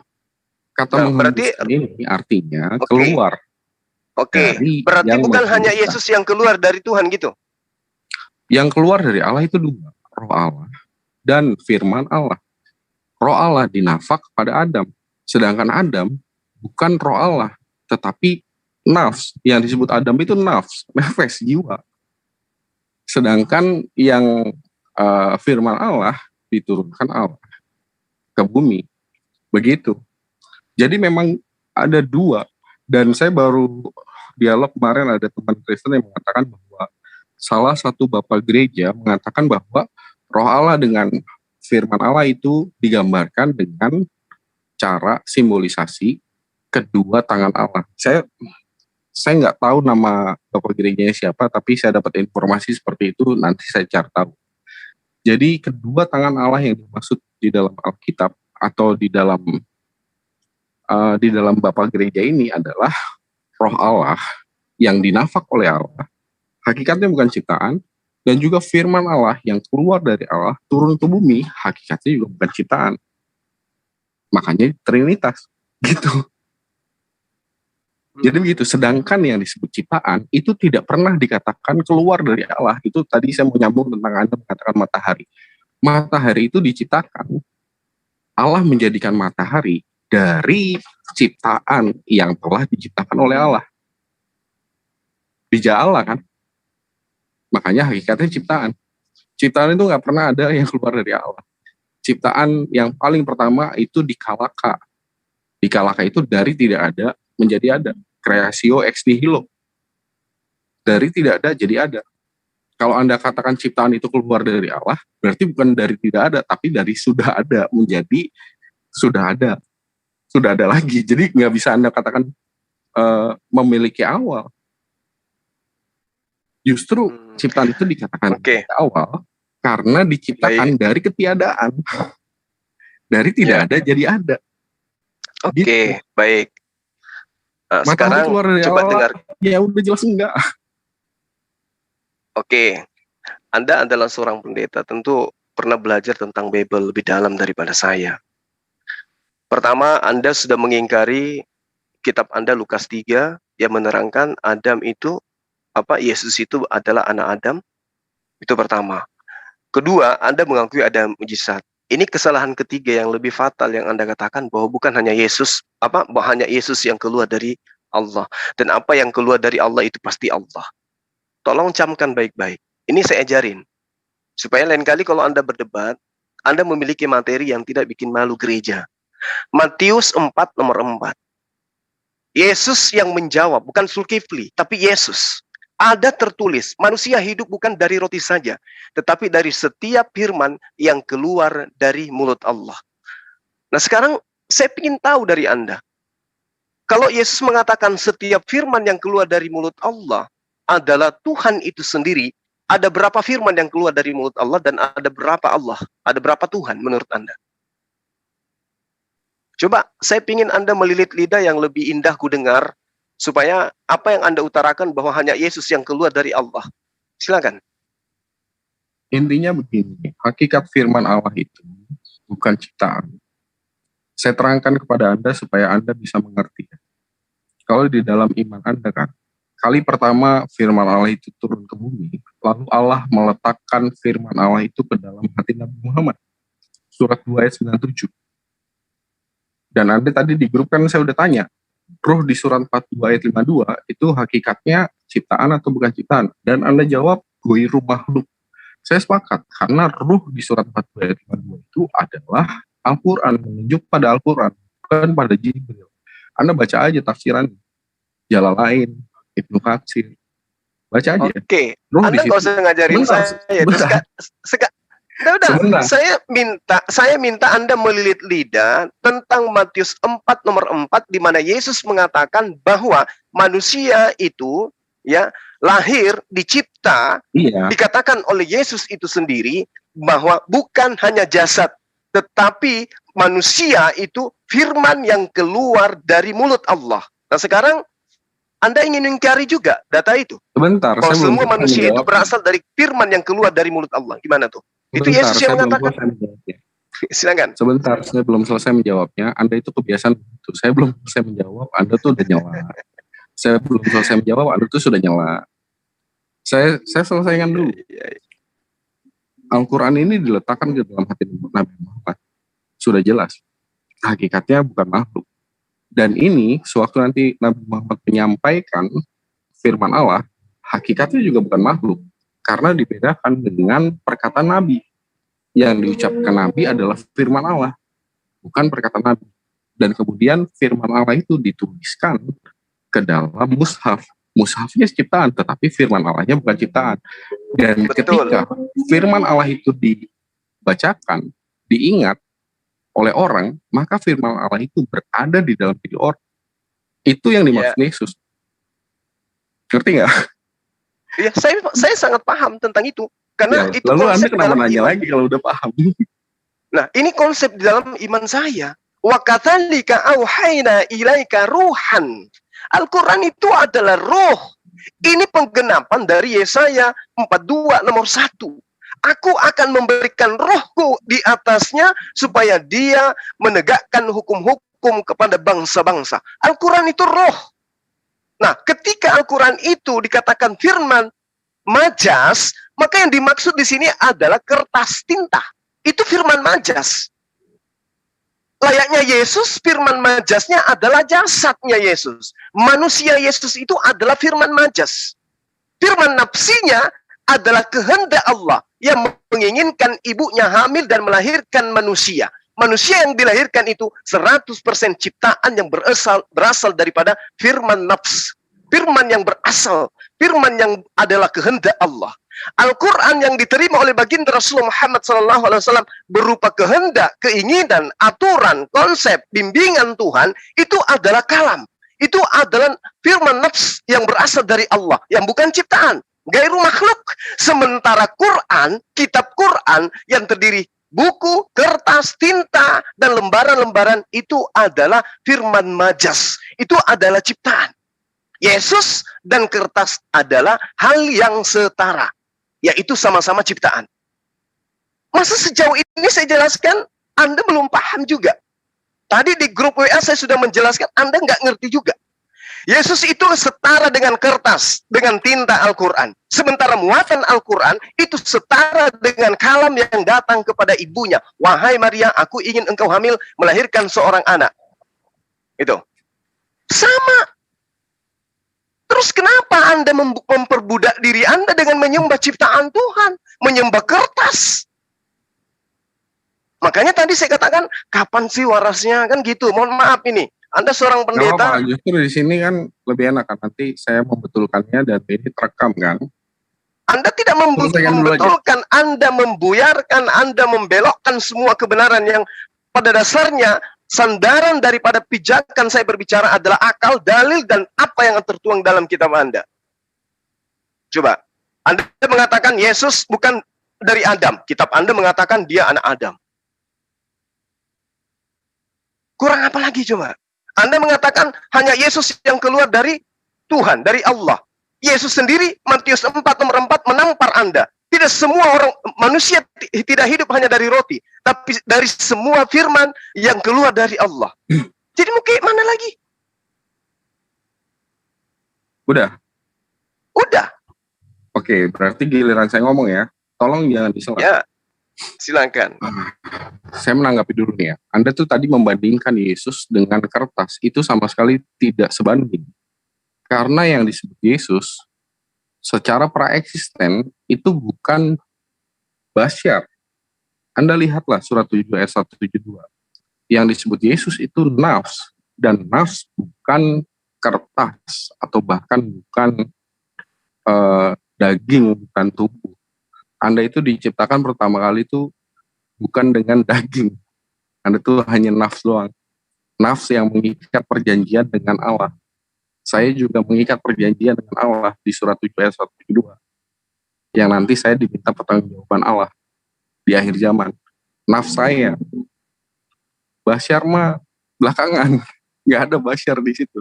Kata menghembuskan ini artinya keluar. Oke, berarti bukan hanya Yesus yang keluar dari Tuhan gitu? Yang keluar dari Allah itu dua. Roh Allah dan firman Allah. Roh Allah dinafak pada Adam. Sedangkan Adam bukan roh Allah, tetapi nafs. Yang disebut Adam itu nafs, nefes, jiwa. Sedangkan yang firman Allah diturunkan Allah ke bumi. Begitu. Jadi memang ada dua. Dan saya baru dialog kemarin ada teman Kristen yang mengatakan bahwa salah satu bapak gereja mengatakan bahwa roh Allah dengan firman Allah itu digambarkan dengan cara simbolisasi kedua tangan Allah. Saya nggak tahu nama bapak gerejanya siapa, tapi saya dapat informasi seperti itu, nanti saya cari tahu. Jadi kedua tangan Allah yang dimaksud di dalam Alkitab atau di dalam bapak gereja ini adalah roh Allah yang dinafak oleh Allah, hakikatnya bukan ciptaan, dan juga firman Allah yang keluar dari Allah turun ke bumi, hakikatnya juga bukan ciptaan. Makanya Trinitas gitu. Jadi begitu. Sedangkan yang disebut ciptaan itu tidak pernah dikatakan keluar dari Allah. Itu tadi saya mau nyambung tentang Anda mengatakan matahari. Matahari itu diciptakan Allah menjadikan matahari dari ciptaan yang telah diciptakan oleh Allah. Bija Allah kan? Makanya hakikatnya ciptaan. Ciptaan itu nggak pernah ada yang keluar dari Allah. Ciptaan yang paling pertama itu dikalaka. Dikalaka itu dari tidak ada menjadi ada. Creatio ex nihilo. Dari tidak ada jadi ada. Kalau Anda katakan ciptaan itu keluar dari Allah, berarti bukan dari tidak ada, tapi dari sudah ada menjadi sudah ada. Sudah ada lagi. Jadi nggak bisa Anda katakan memiliki awal. Justru ciptaan itu dikatakan awal karena diciptakan dari ketiadaan. Dari tidak ada jadi ada. Oke, gitu. Baik. Nah, sekarang keluar dari coba awal, dengar. Ya udah jelas enggak. Oke. Anda adalah seorang pendeta, tentu pernah belajar tentang Bible lebih dalam daripada saya. Pertama, Anda sudah mengingkari kitab Anda Lukas 3 yang menerangkan Adam itu Yesus itu adalah anak Adam. Itu pertama. Kedua, Anda mengakui ada mujizat. Ini kesalahan ketiga yang lebih fatal yang Anda katakan bahwa bukan hanya Yesus, hanya Yesus yang keluar dari Allah, dan apa yang keluar dari Allah itu pasti Allah. Tolong camkan baik-baik. Ini saya ajarin supaya lain kali kalau Anda berdebat, Anda memiliki materi yang tidak bikin malu gereja. Matius 4 nomor 4. Yesus yang menjawab, bukan Zulkifli, tapi Yesus. Ada tertulis, manusia hidup bukan dari roti saja, tetapi dari setiap firman yang keluar dari mulut Allah. Nah sekarang saya ingin tahu dari Anda. Kalau Yesus mengatakan setiap firman yang keluar dari mulut Allah adalah Tuhan itu sendiri, ada berapa firman yang keluar dari mulut Allah dan ada berapa Allah? Ada berapa Tuhan menurut Anda? Coba saya ingin Anda melilit lidah yang lebih indah ku dengar, supaya apa yang Anda utarakan bahwa hanya Yesus yang keluar dari Allah. Silakan. Intinya begini, hakikat firman Allah itu bukan ciptaan. Saya terangkan kepada Anda supaya Anda bisa mengerti. Kalau di dalam iman Anda kan, kali pertama firman Allah itu turun ke bumi, lalu Allah meletakkan firman Allah itu ke dalam hati Nabi Muhammad. Surat 2 ayat 97. Dan Anda tadi di grup kan saya udah tanya, Ruh di surat 42 ayat 52 itu hakikatnya ciptaan atau bukan ciptaan? Dan Anda jawab, ghairu makhluk. Saya sepakat, karena ruh di surat 42 ayat 52 itu adalah Al-Quran, menunjuk pada Al-Quran, bukan pada Jibril. Anda baca aja tafsiran Jalalain, Ibnu Katsir. Baca aja. Oke, Anda nggak usah ngajarin saya. Udah. Saya minta Anda melilit lidah tentang Matius 4 nomor 4 di mana Yesus mengatakan bahwa manusia itu lahir, dicipta, dikatakan oleh Yesus itu sendiri bahwa bukan hanya jasad, tetapi manusia itu firman yang keluar dari mulut Allah. Nah sekarang Anda ingin mengingkari juga data itu. Sebentar, kalau semua manusia itu berasal dari firman yang keluar dari mulut Allah. Gimana tuh? Itu Yesus yang mengatakan. Silakan. Sebentar, saya belum selesai menjawabnya. Anda itu kebiasaan itu. Saya belum selesai menjawab, Anda tuh udah nyela. Saya belum selesai menjawab, Anda tuh sudah nyela. Saya selesaikan dulu. Al-Quran ini diletakkan di dalam hati Nabi Muhammad. Sudah jelas. Hakikatnya bukan makhluk. Dan ini, sewaktu nanti Nabi Muhammad menyampaikan firman Allah, hakikatnya juga bukan makhluk. Karena dibedakan dengan perkataan Nabi. Yang diucapkan Nabi adalah firman Allah, bukan perkataan Nabi. Dan kemudian firman Allah itu dituliskan ke dalam mushaf. Mushafnya ciptaan, tetapi firman Allahnya bukan ciptaan. Dan ketika firman Allah itu dibacakan, diingat oleh orang, maka firman Allah itu berada di dalam diri orang. Itu yang dimaksud Yesus. Ngerti nggak? Ya, saya sangat paham tentang itu. Karena itu lalu konsep Anda kenapa nanya lagi kalau udah paham? Nah, ini konsep di dalam iman saya. Wa katsalika auhayna ilaika ruhan. Al-Quran itu adalah roh. Ini penggenapan dari Yesaya 42 nomor 1. Aku akan memberikan rohku di atasnya supaya dia menegakkan hukum-hukum kepada bangsa-bangsa. Al-Quran itu roh. Nah, ketika Al-Quran itu dikatakan firman majas, maka yang dimaksud di sini adalah kertas tinta. Itu firman majas. layaknya Yesus, firman majasnya adalah jasadnya Yesus. Manusia Yesus itu adalah firman majas. Firman nafsinya adalah kehendak Allah yang menginginkan ibunya hamil dan melahirkan manusia. Manusia yang dilahirkan itu 100% ciptaan yang berasal daripada firman nafs. Firman yang berasal, firman yang adalah kehendak Allah. Al-Quran yang diterima oleh baginda Rasulullah Muhammad SAW berupa kehendak, keinginan, aturan, konsep, bimbingan Tuhan, itu adalah kalam. Itu adalah firman nafs yang berasal dari Allah, yang bukan ciptaan, gairu makhluk. Sementara Quran, kitab Quran yang terdiri buku, kertas, tinta, dan lembaran-lembaran itu adalah firman majas. Itu adalah ciptaan. Yesus dan kertas adalah hal yang setara, yaitu sama-sama ciptaan. Masa sejauh ini saya jelaskan, Anda belum paham juga. Tadi di grup WA saya sudah menjelaskan, Anda nggak ngerti juga. Yesus itu setara dengan kertas, dengan tinta Al-Quran. Sementara muatan Al-Quran itu setara dengan kalam yang datang kepada ibunya. Wahai Maria, aku ingin engkau hamil melahirkan seorang anak. Itu. Sama. Terus kenapa Anda memperbudak diri Anda dengan menyembah ciptaan Tuhan? Menyembah kertas? Makanya tadi saya katakan, kapan sih warasnya? Kan gitu, mohon maaf ini. Anda seorang pendeta. Justru di sini kan lebih enak kan, nanti saya membetulkannya dan ini terekam kan. Anda tidak membetulkan, Anda membuyarkan, Anda membelokkan semua kebenaran yang pada dasarnya sandaran daripada pijakan saya berbicara adalah akal, dalil, dan apa yang tertuang dalam kitab Anda. Coba, Anda mengatakan Yesus bukan dari Adam. Kitab Anda mengatakan dia anak Adam. Kurang apa lagi coba? Anda mengatakan hanya Yesus yang keluar dari Tuhan, dari Allah. Yesus sendiri, Matius 4 nomor 4 menampar Anda. Tidak semua orang manusia tidak hidup hanya dari roti, tapi dari semua firman yang keluar dari Allah. Jadi mau kayak mana lagi? Udah? Udah. Oke, berarti giliran saya ngomong ya. Tolong jangan disela. Ya, silakan. Saya menanggapi dulu nih ya. Anda tuh tadi membandingkan Yesus dengan kertas. Itu sama sekali tidak sebanding. Karena yang disebut Yesus secara praeksisten itu bukan basyar. Anda lihatlah surat 7 ayat 172. Yang disebut Yesus itu nafs. Dan nafs bukan kertas. Atau bahkan bukan daging, bukan tubuh. Anda itu diciptakan pertama kali itu bukan dengan daging. Anda itu hanya nafs doang. Nafs yang mengikat perjanjian dengan Allah. Saya juga mengikat perjanjian dengan Allah di surat 7 ayat 172. Yang nanti saya diminta pertanggungjawaban Allah di akhir zaman. Nafs saya. Basyar mah belakangan. Nggak ada basyar di situ.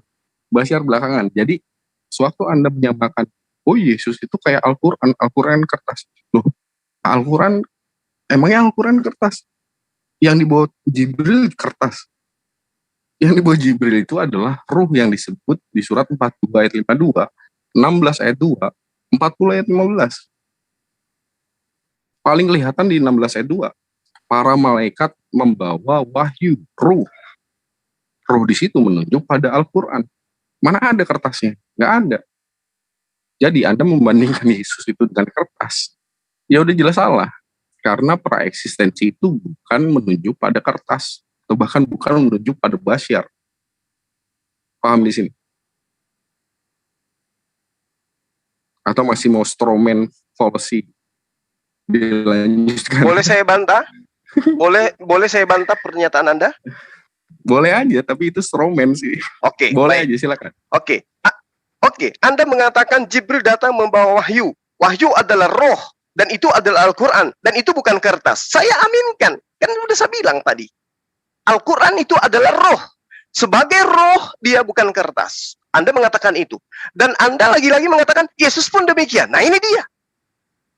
Basyar belakangan. Jadi, sewaktu Anda menyamakan, oh Yesus itu kayak Al-Quran, Al-Quran kertas. Loh, Al-Quran, emangnya Al-Quran kertas? Yang dibawa Jibril kertas. Yang dibawa Jibril itu adalah ruh yang disebut di surat 42 ayat 52, 16 ayat 2, 40 ayat 15. Paling kelihatan di 16 ayat 2. Para malaikat membawa wahyu, ruh. Ruh di situ menunjuk pada Al-Quran. Mana ada kertasnya? Nggak ada. Jadi Anda membandingkan Yesus itu dengan kertas, ya udah jelas salah. Karena praeksistensi itu bukan menunjuk pada kertas, atau bahkan bukan menunjuk pada basyar. Paham di sini? Atau masih mau strawman fallacy dilanjutkan? Boleh saya bantah? boleh saya bantah pernyataan Anda? Boleh aja, tapi itu strawman sih. Oke. Boleh baik. aja, silakan. Oke, Anda mengatakan Jibril datang membawa wahyu. Wahyu adalah roh, dan itu adalah Al-Quran, dan itu bukan kertas. Saya aminkan, kan udah saya bilang tadi. Al-Quran itu adalah roh. Sebagai roh, dia bukan kertas. Anda mengatakan itu. Dan Anda lagi-lagi mengatakan, Yesus pun demikian. Nah ini dia.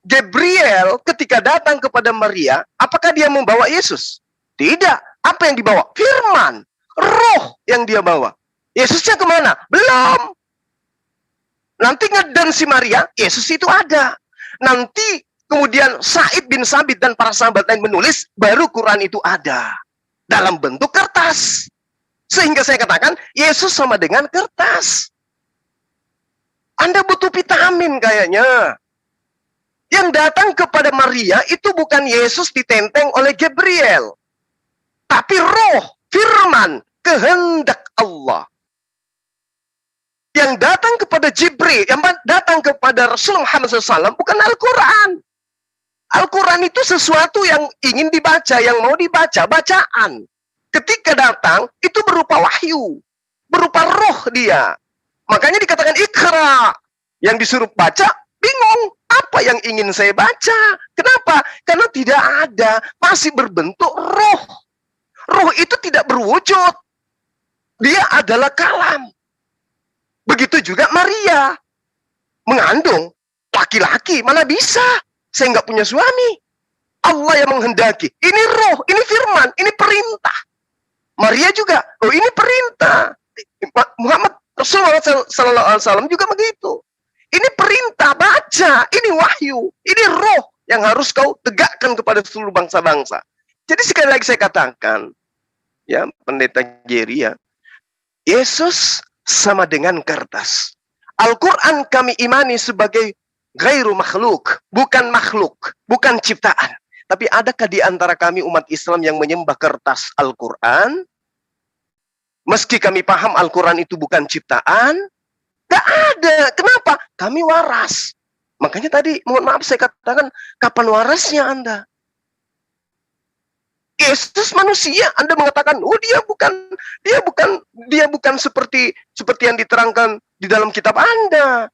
Gabriel ketika datang kepada Maria, apakah dia membawa Yesus? Tidak. Apa yang dibawa? Firman. Roh yang dia bawa. Yesusnya kemana? Belum. Nanti ngeden si Maria, Yesus itu ada. Nanti kemudian Sa'id bin Sabit dan para sahabat lain menulis, baru Quran itu ada. dalam bentuk kertas. Sehingga saya katakan, Yesus sama dengan kertas. Anda butuh vitamin kayaknya. Yang datang kepada Maria itu bukan Yesus ditenteng oleh Gabriel. Tapi roh, firman, kehendak Allah. Yang datang kepada Jibril, yang datang kepada Rasulullah Muhammad SAW bukan Al-Quran. Al-Quran itu sesuatu yang ingin dibaca, yang mau dibaca, bacaan. Ketika datang, itu berupa wahyu. Berupa roh dia. Makanya dikatakan Iqra. Yang disuruh baca, bingung. Apa yang ingin saya baca? Kenapa? Karena tidak ada, masih berbentuk roh. Roh itu tidak berwujud. Dia adalah kalam. Begitu juga Maria. Mengandung laki-laki, mana bisa? Saya nggak punya suami. Allah yang menghendaki. Ini roh, ini firman, ini perintah. Maria juga, oh ini perintah. Muhammad Rasulullah SAW juga begitu. Ini perintah, baca, ini wahyu, ini roh yang harus kau tegakkan kepada seluruh bangsa-bangsa. Jadi sekali lagi saya katakan, ya Pendeta Jerry ya, Yesus sama dengan kertas. Al-Quran kami imani sebagai ghairu makhluk, bukan makhluk, bukan ciptaan. Tapi adakah di antara kami umat Islam yang menyembah kertas Al-Quran? Meski kami paham Al-Quran itu bukan ciptaan, gak ada. Kenapa? Kami waras. Makanya tadi, mohon maaf saya katakan, kapan warasnya Anda? Yesus manusia, Anda mengatakan, oh dia bukan seperti yang diterangkan di dalam kitab Anda.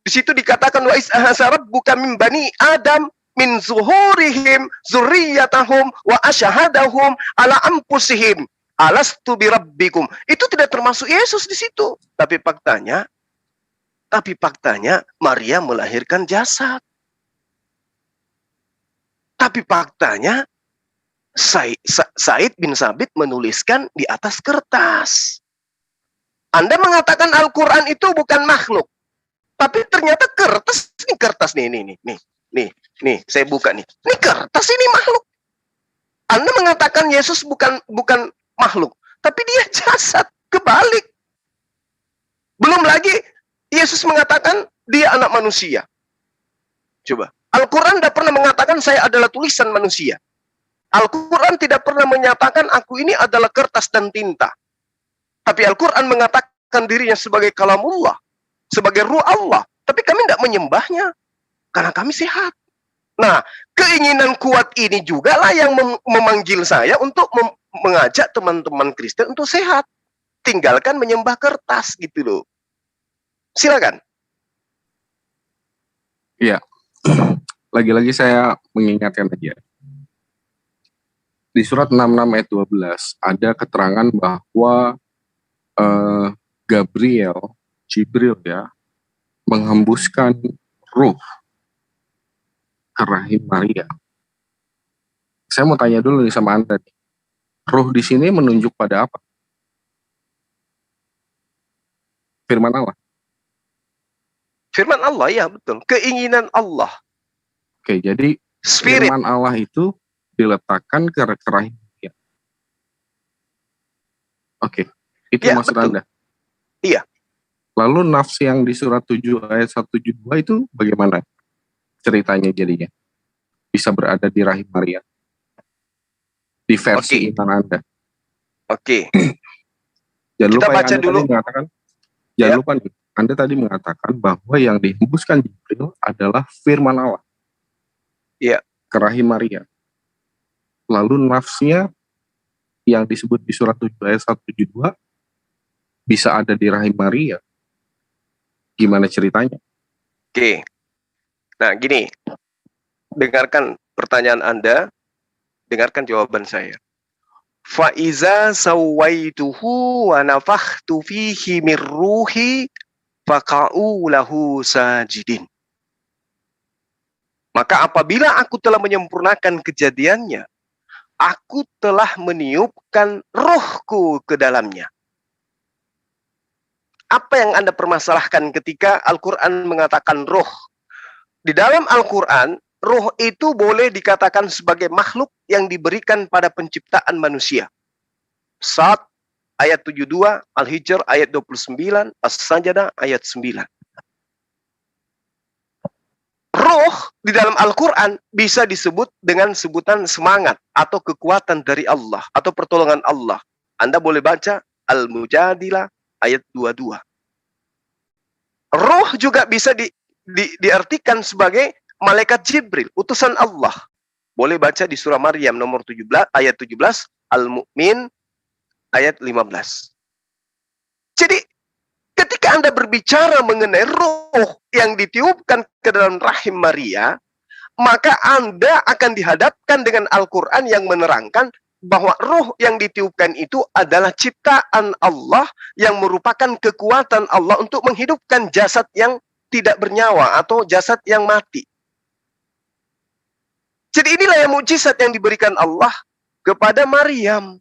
Di situ dikatakan wa ishasarab bukan min bani Adam min zuhurihim zurriyatahum wa asyhadahum ala anfusihim alastu birabbikum. Itu tidak termasuk Yesus di situ. Tapi faktanya Maria melahirkan jasad. Tapi faktanya Said bin Sabit menuliskan di atas kertas. Anda mengatakan Al-Quran itu bukan makhluk. Tapi ternyata kertas nih, saya buka nih. Ini kertas, ini makhluk. Anda mengatakan Yesus bukan makhluk, tapi dia jasad, kebalik. Belum lagi Yesus mengatakan dia anak manusia. Coba, Al-Quran tidak pernah mengatakan saya adalah tulisan manusia. Al-Quran tidak pernah menyatakan aku ini adalah kertas dan tinta. Tapi Al-Quran mengatakan dirinya sebagai kalamullah, sebagai ruh Allah. Tapi kami tidak menyembahnya, karena kami sehat. Nah, keinginan kuat ini juga lah yang memanggil saya untuk mengajak teman-teman Kristen untuk sehat. Tinggalkan menyembah kertas gitu loh. Silakan. Iya. Lagi-lagi saya mengingatkan aja. Di surat 66 ayat 12 ada keterangan bahwa Jibril ya, menghembuskan ruh ke rahim Maria. Saya mau tanya dulu nih sama Anda nih. Ruh di sini menunjuk pada apa? Firman Allah. Firman Allah, ya betul. Keinginan Allah. Oke, jadi Spirit. Firman Allah itu diletakkan ke rahim Maria. Oke, itu ya, maksud betul. Anda? Iya. Lalu nafs yang di surat 7 ayat 172 itu bagaimana ceritanya jadinya? Bisa berada di rahim Maria. Di versi iman Anda. Oke. Jangan Kita lupa baca Anda dulu. Tadi mengatakan, jangan lupa nih, Anda tadi mengatakan bahwa yang dihembuskan Jibril adalah firman Allah. Iya. Ke rahim Maria. Lalu nafsnya yang disebut di surat 7 ayat 172 bisa ada di rahim Maria. Gimana ceritanya? Oke. Nah, gini. Dengarkan pertanyaan Anda, dengarkan jawaban saya. Fa iza sawaituhu wa nafakhtu fihi min ruhi faqa'u lahu sajidin. Maka apabila aku telah menyempurnakan kejadiannya, aku telah meniupkan rohku ke dalamnya. Apa yang Anda permasalahkan ketika Al-Quran mengatakan roh? Di dalam Al-Quran, roh itu boleh dikatakan sebagai makhluk yang diberikan pada penciptaan manusia. Sad ayat 72, Al-Hijr ayat 29, As-Sajdah ayat 9. Roh di dalam Al-Quran bisa disebut dengan sebutan semangat atau kekuatan dari Allah atau pertolongan Allah. Anda boleh baca Al-Mujadilah ayat 22. Roh juga bisa diartikan sebagai malaikat Jibril, utusan Allah. Boleh baca di surah Maryam nomor 17 ayat 17, Al-Mu'min ayat 15. Jadi ketika Anda berbicara mengenai roh yang ditiupkan ke dalam rahim Maria, maka Anda akan dihadapkan dengan Al-Quran yang menerangkan bahwa roh yang ditiupkan itu adalah ciptaan Allah yang merupakan kekuatan Allah untuk menghidupkan jasad yang tidak bernyawa atau jasad yang mati. Jadi inilah yang mukjizat yang diberikan Allah kepada Maryam.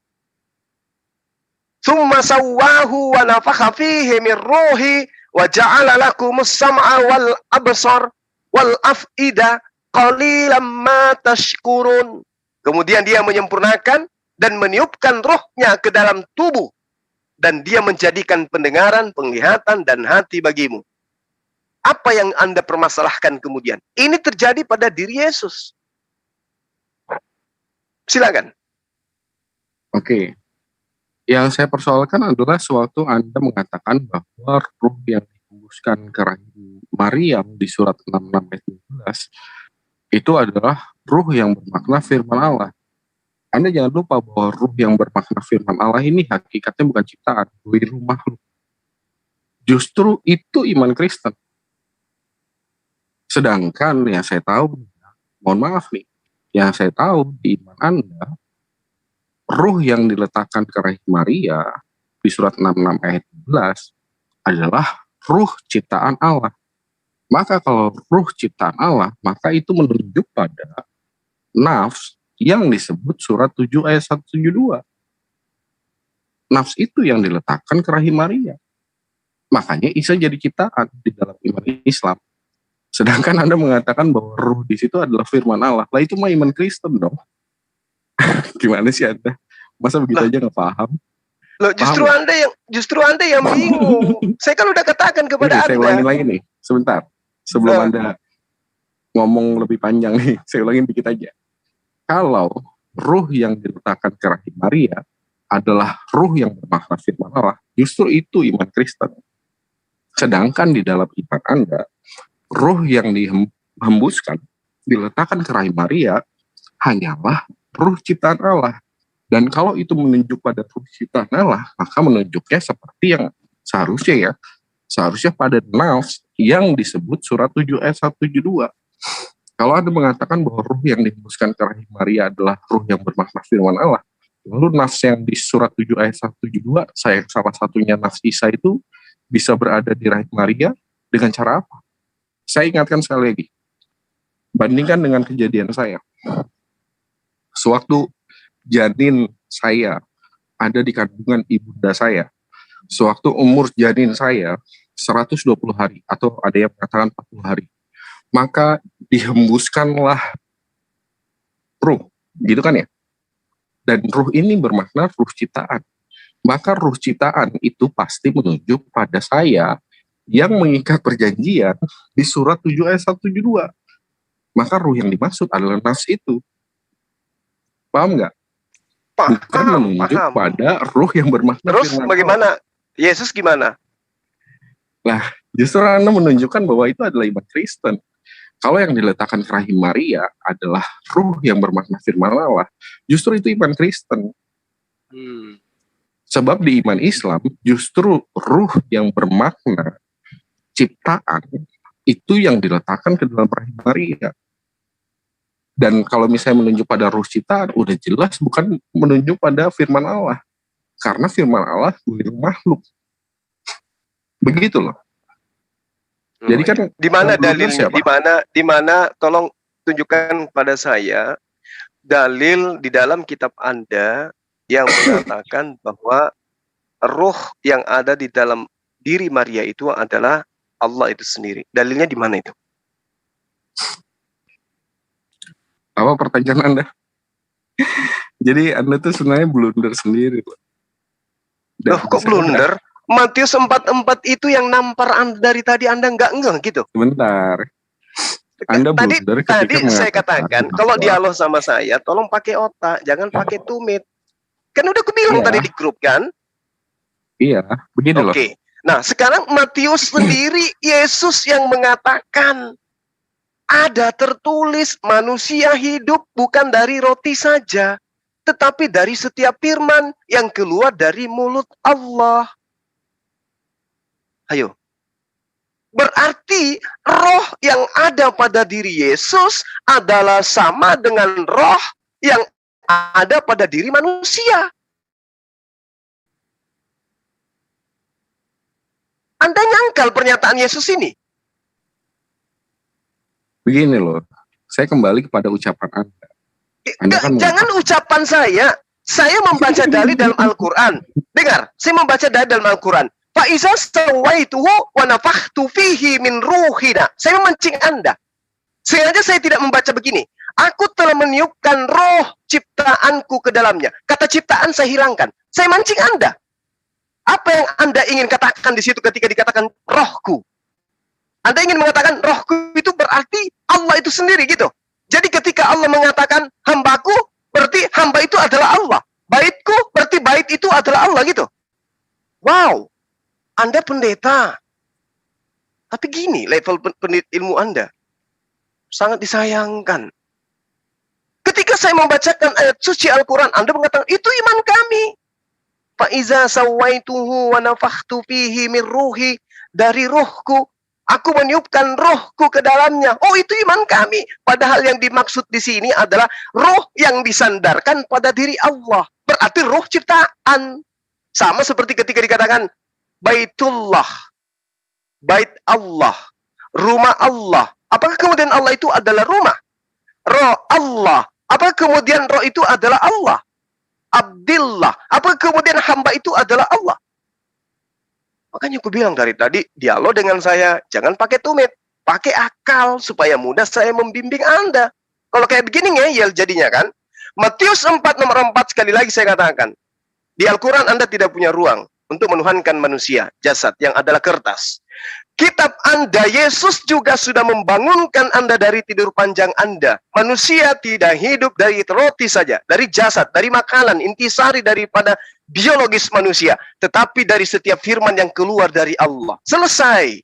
Tsumma sawwahu wa nafakha fihi min ruhi wa ja'ala lakumus sam'a wal absar wal af'ida qalilan ma tashkurun. Kemudian dia menyempurnakan dan meniupkan rohnya ke dalam tubuh dan dia menjadikan pendengaran, penglihatan dan hati bagimu. Apa yang Anda permasalahkan kemudian? Ini terjadi pada diri Yesus. Silakan. Oke. Yang saya persoalkan adalah sewaktu Anda mengatakan bahwa ruh yang dihembuskan ke rahim Maryam di surat 66 ayat 12 itu adalah ruh yang bermakna firman Allah. Anda jangan lupa bahwa ruh yang bermakna firman Allah ini hakikatnya bukan ciptaan, wiru makhluk. Justru itu iman Kristen. Sedangkan yang saya tahu, mohon maaf nih, yang saya tahu di iman Anda, ruh yang diletakkan ke rahim Maria di surat 66 ayat 12 adalah ruh ciptaan Allah. Maka kalau ruh ciptaan Allah, maka itu menunjuk pada nafs yang disebut surat 7 ayat 172. Nafs itu yang diletakkan ke rahim Maria. Makanya Isa jadi ciptaan di dalam iman Islam. Sedangkan Anda mengatakan bahwa ruh di situ adalah firman Allah. Lah itu mah iman Kristen dong. Gimana sih Anda? Masa begitu aja nggak paham? Loh, justru Anda yang bingung. Saya kan udah katakan kepada Anda. Saya ulangin lagi nih, sebentar. Sebelum Anda ngomong lebih panjang nih, saya ulangin dikit aja. Kalau ruh yang diletakkan ke rahim Maria adalah ruh yang bermakna firman Allah, justru itu iman Kristen. Sedangkan di dalam iman Anda, ruh yang dihembuskan, diletakkan ke rahim Maria, hanyalah ruh ciptaan Allah. Dan kalau itu menunjuk pada ruh ciptaan Allah, maka menunjuknya seperti yang seharusnya ya. Seharusnya pada nafs yang disebut surat 7 ayat 172. Kalau Anda mengatakan bahwa ruh yang dihembuskan ke rahim Maria adalah ruh yang bermakna firman Allah, lalu nafs yang di surat 7 ayat 172, salah satunya nafs Isa itu bisa berada di rahim Maria dengan cara apa? Saya ingatkan sekali lagi, bandingkan dengan kejadian saya. Sewaktu janin saya ada di kandungan ibunda saya, sewaktu umur janin saya 120 hari, atau ada yang mengatakan 40 hari, maka dihembuskanlah ruh, gitu kan ya? Dan ruh ini bermakna ruh ciptaan. Maka ruh ciptaan itu pasti menunjuk pada saya yang mengikat perjanjian di surat 7 ayat 172. Maka ruh yang dimaksud adalah nafs itu. Paham nggak? Bukan menunjuk pada ruh yang bermakna. Terus bagaimana? Yesus gimana? Nah, justru Anda menunjukkan bahwa itu adalah iman Kristen. Kalau yang diletakkan ke rahim Maria adalah ruh yang bermakna firman Allah, justru itu iman Kristen. Sebab di iman Islam, justru ruh yang bermakna ciptaan itu yang diletakkan ke dalam rahim Maria. Dan kalau misalnya menunjuk pada ruh ciptaan, udah jelas bukan menunjuk pada firman Allah. Karena firman Allah wiru makhluk. Begitu loh. Jadi kan di mana dalilnya? Di mana tolong tunjukkan pada saya dalil di dalam kitab Anda yang mengatakan bahwa roh yang ada di dalam diri Maria itu adalah Allah itu sendiri. Dalilnya di mana itu? Apa pertanyaan Anda? Jadi Anda tuh sebenarnya blunder sendiri. Loh, kok blunder? Matius 4:4 itu yang nampar Anda dari tadi, Anda nggak ngeh gitu. Sebentar. Anda blunder Tadi ketika saya katakan, kalau dialog sama saya, tolong pakai otak, jangan pakai tumit. Kan udah aku bilang tadi di grup kan? Iya, begini loh. Oke. Nah, sekarang Matius sendiri, Yesus yang mengatakan, ada tertulis manusia hidup bukan dari roti saja, tetapi dari setiap firman yang keluar dari mulut Allah. Ayo. Berarti roh yang ada pada diri Yesus adalah sama dengan roh yang ada pada diri manusia. Anda nyangkal pernyataan Yesus ini? Begini loh, saya kembali kepada ucapan Anda. Jangan ucapan saya membaca dalil dalam Al-Quran. Dengar, saya membaca dalil dalam Al-Quran. Fa'iza sawaituhu wa nafakhtu fihi min ruhina. Saya memancing Anda. Sengaja saya tidak membaca begini. Aku telah meniupkan roh ciptaanku ke dalamnya. Kata ciptaan saya hilangkan. Saya mancing Anda. Apa yang Anda ingin katakan di situ ketika dikatakan rohku? Anda ingin mengatakan rohku itu berarti Allah itu sendiri gitu. Jadi ketika Allah mengatakan hambaku, berarti hamba itu adalah Allah. Baitku, berarti bait itu adalah Allah gitu. Wow. Anda pendeta. Tapi gini level ilmu Anda. Sangat disayangkan. Ketika saya membacakan ayat suci Al-Quran, Anda mengatakan, itu iman kami. Fa'iza sawaituhu wa nafakhtu fihi min ruhi. Dari rohku, aku meniupkan rohku ke dalamnya. Oh, itu iman kami. Padahal yang dimaksud di sini adalah roh yang disandarkan pada diri Allah. Berarti roh ciptaan. Sama seperti ketika dikatakan, Baitullah, bait Allah, rumah Allah. Apakah kemudian Allah itu adalah rumah? Roh Allah. Apakah kemudian roh itu adalah Allah? Abdillah. Apakah kemudian hamba itu adalah Allah? Makanya aku bilang dari tadi, dialog dengan saya, jangan pakai tumit. Pakai akal, supaya mudah saya membimbing Anda. Kalau kayak begini ngeyel jadinya kan. Matius 4 nomor 4 sekali lagi saya katakan. Di Al-Quran Anda tidak punya ruang untuk menuhankan manusia, jasad yang adalah kertas. Kitab Anda, Yesus juga sudah membangunkan Anda dari tidur panjang Anda. Manusia tidak hidup dari roti saja, dari jasad, dari makanan, intisari daripada biologis manusia, tetapi dari setiap firman yang keluar dari Allah. Selesai.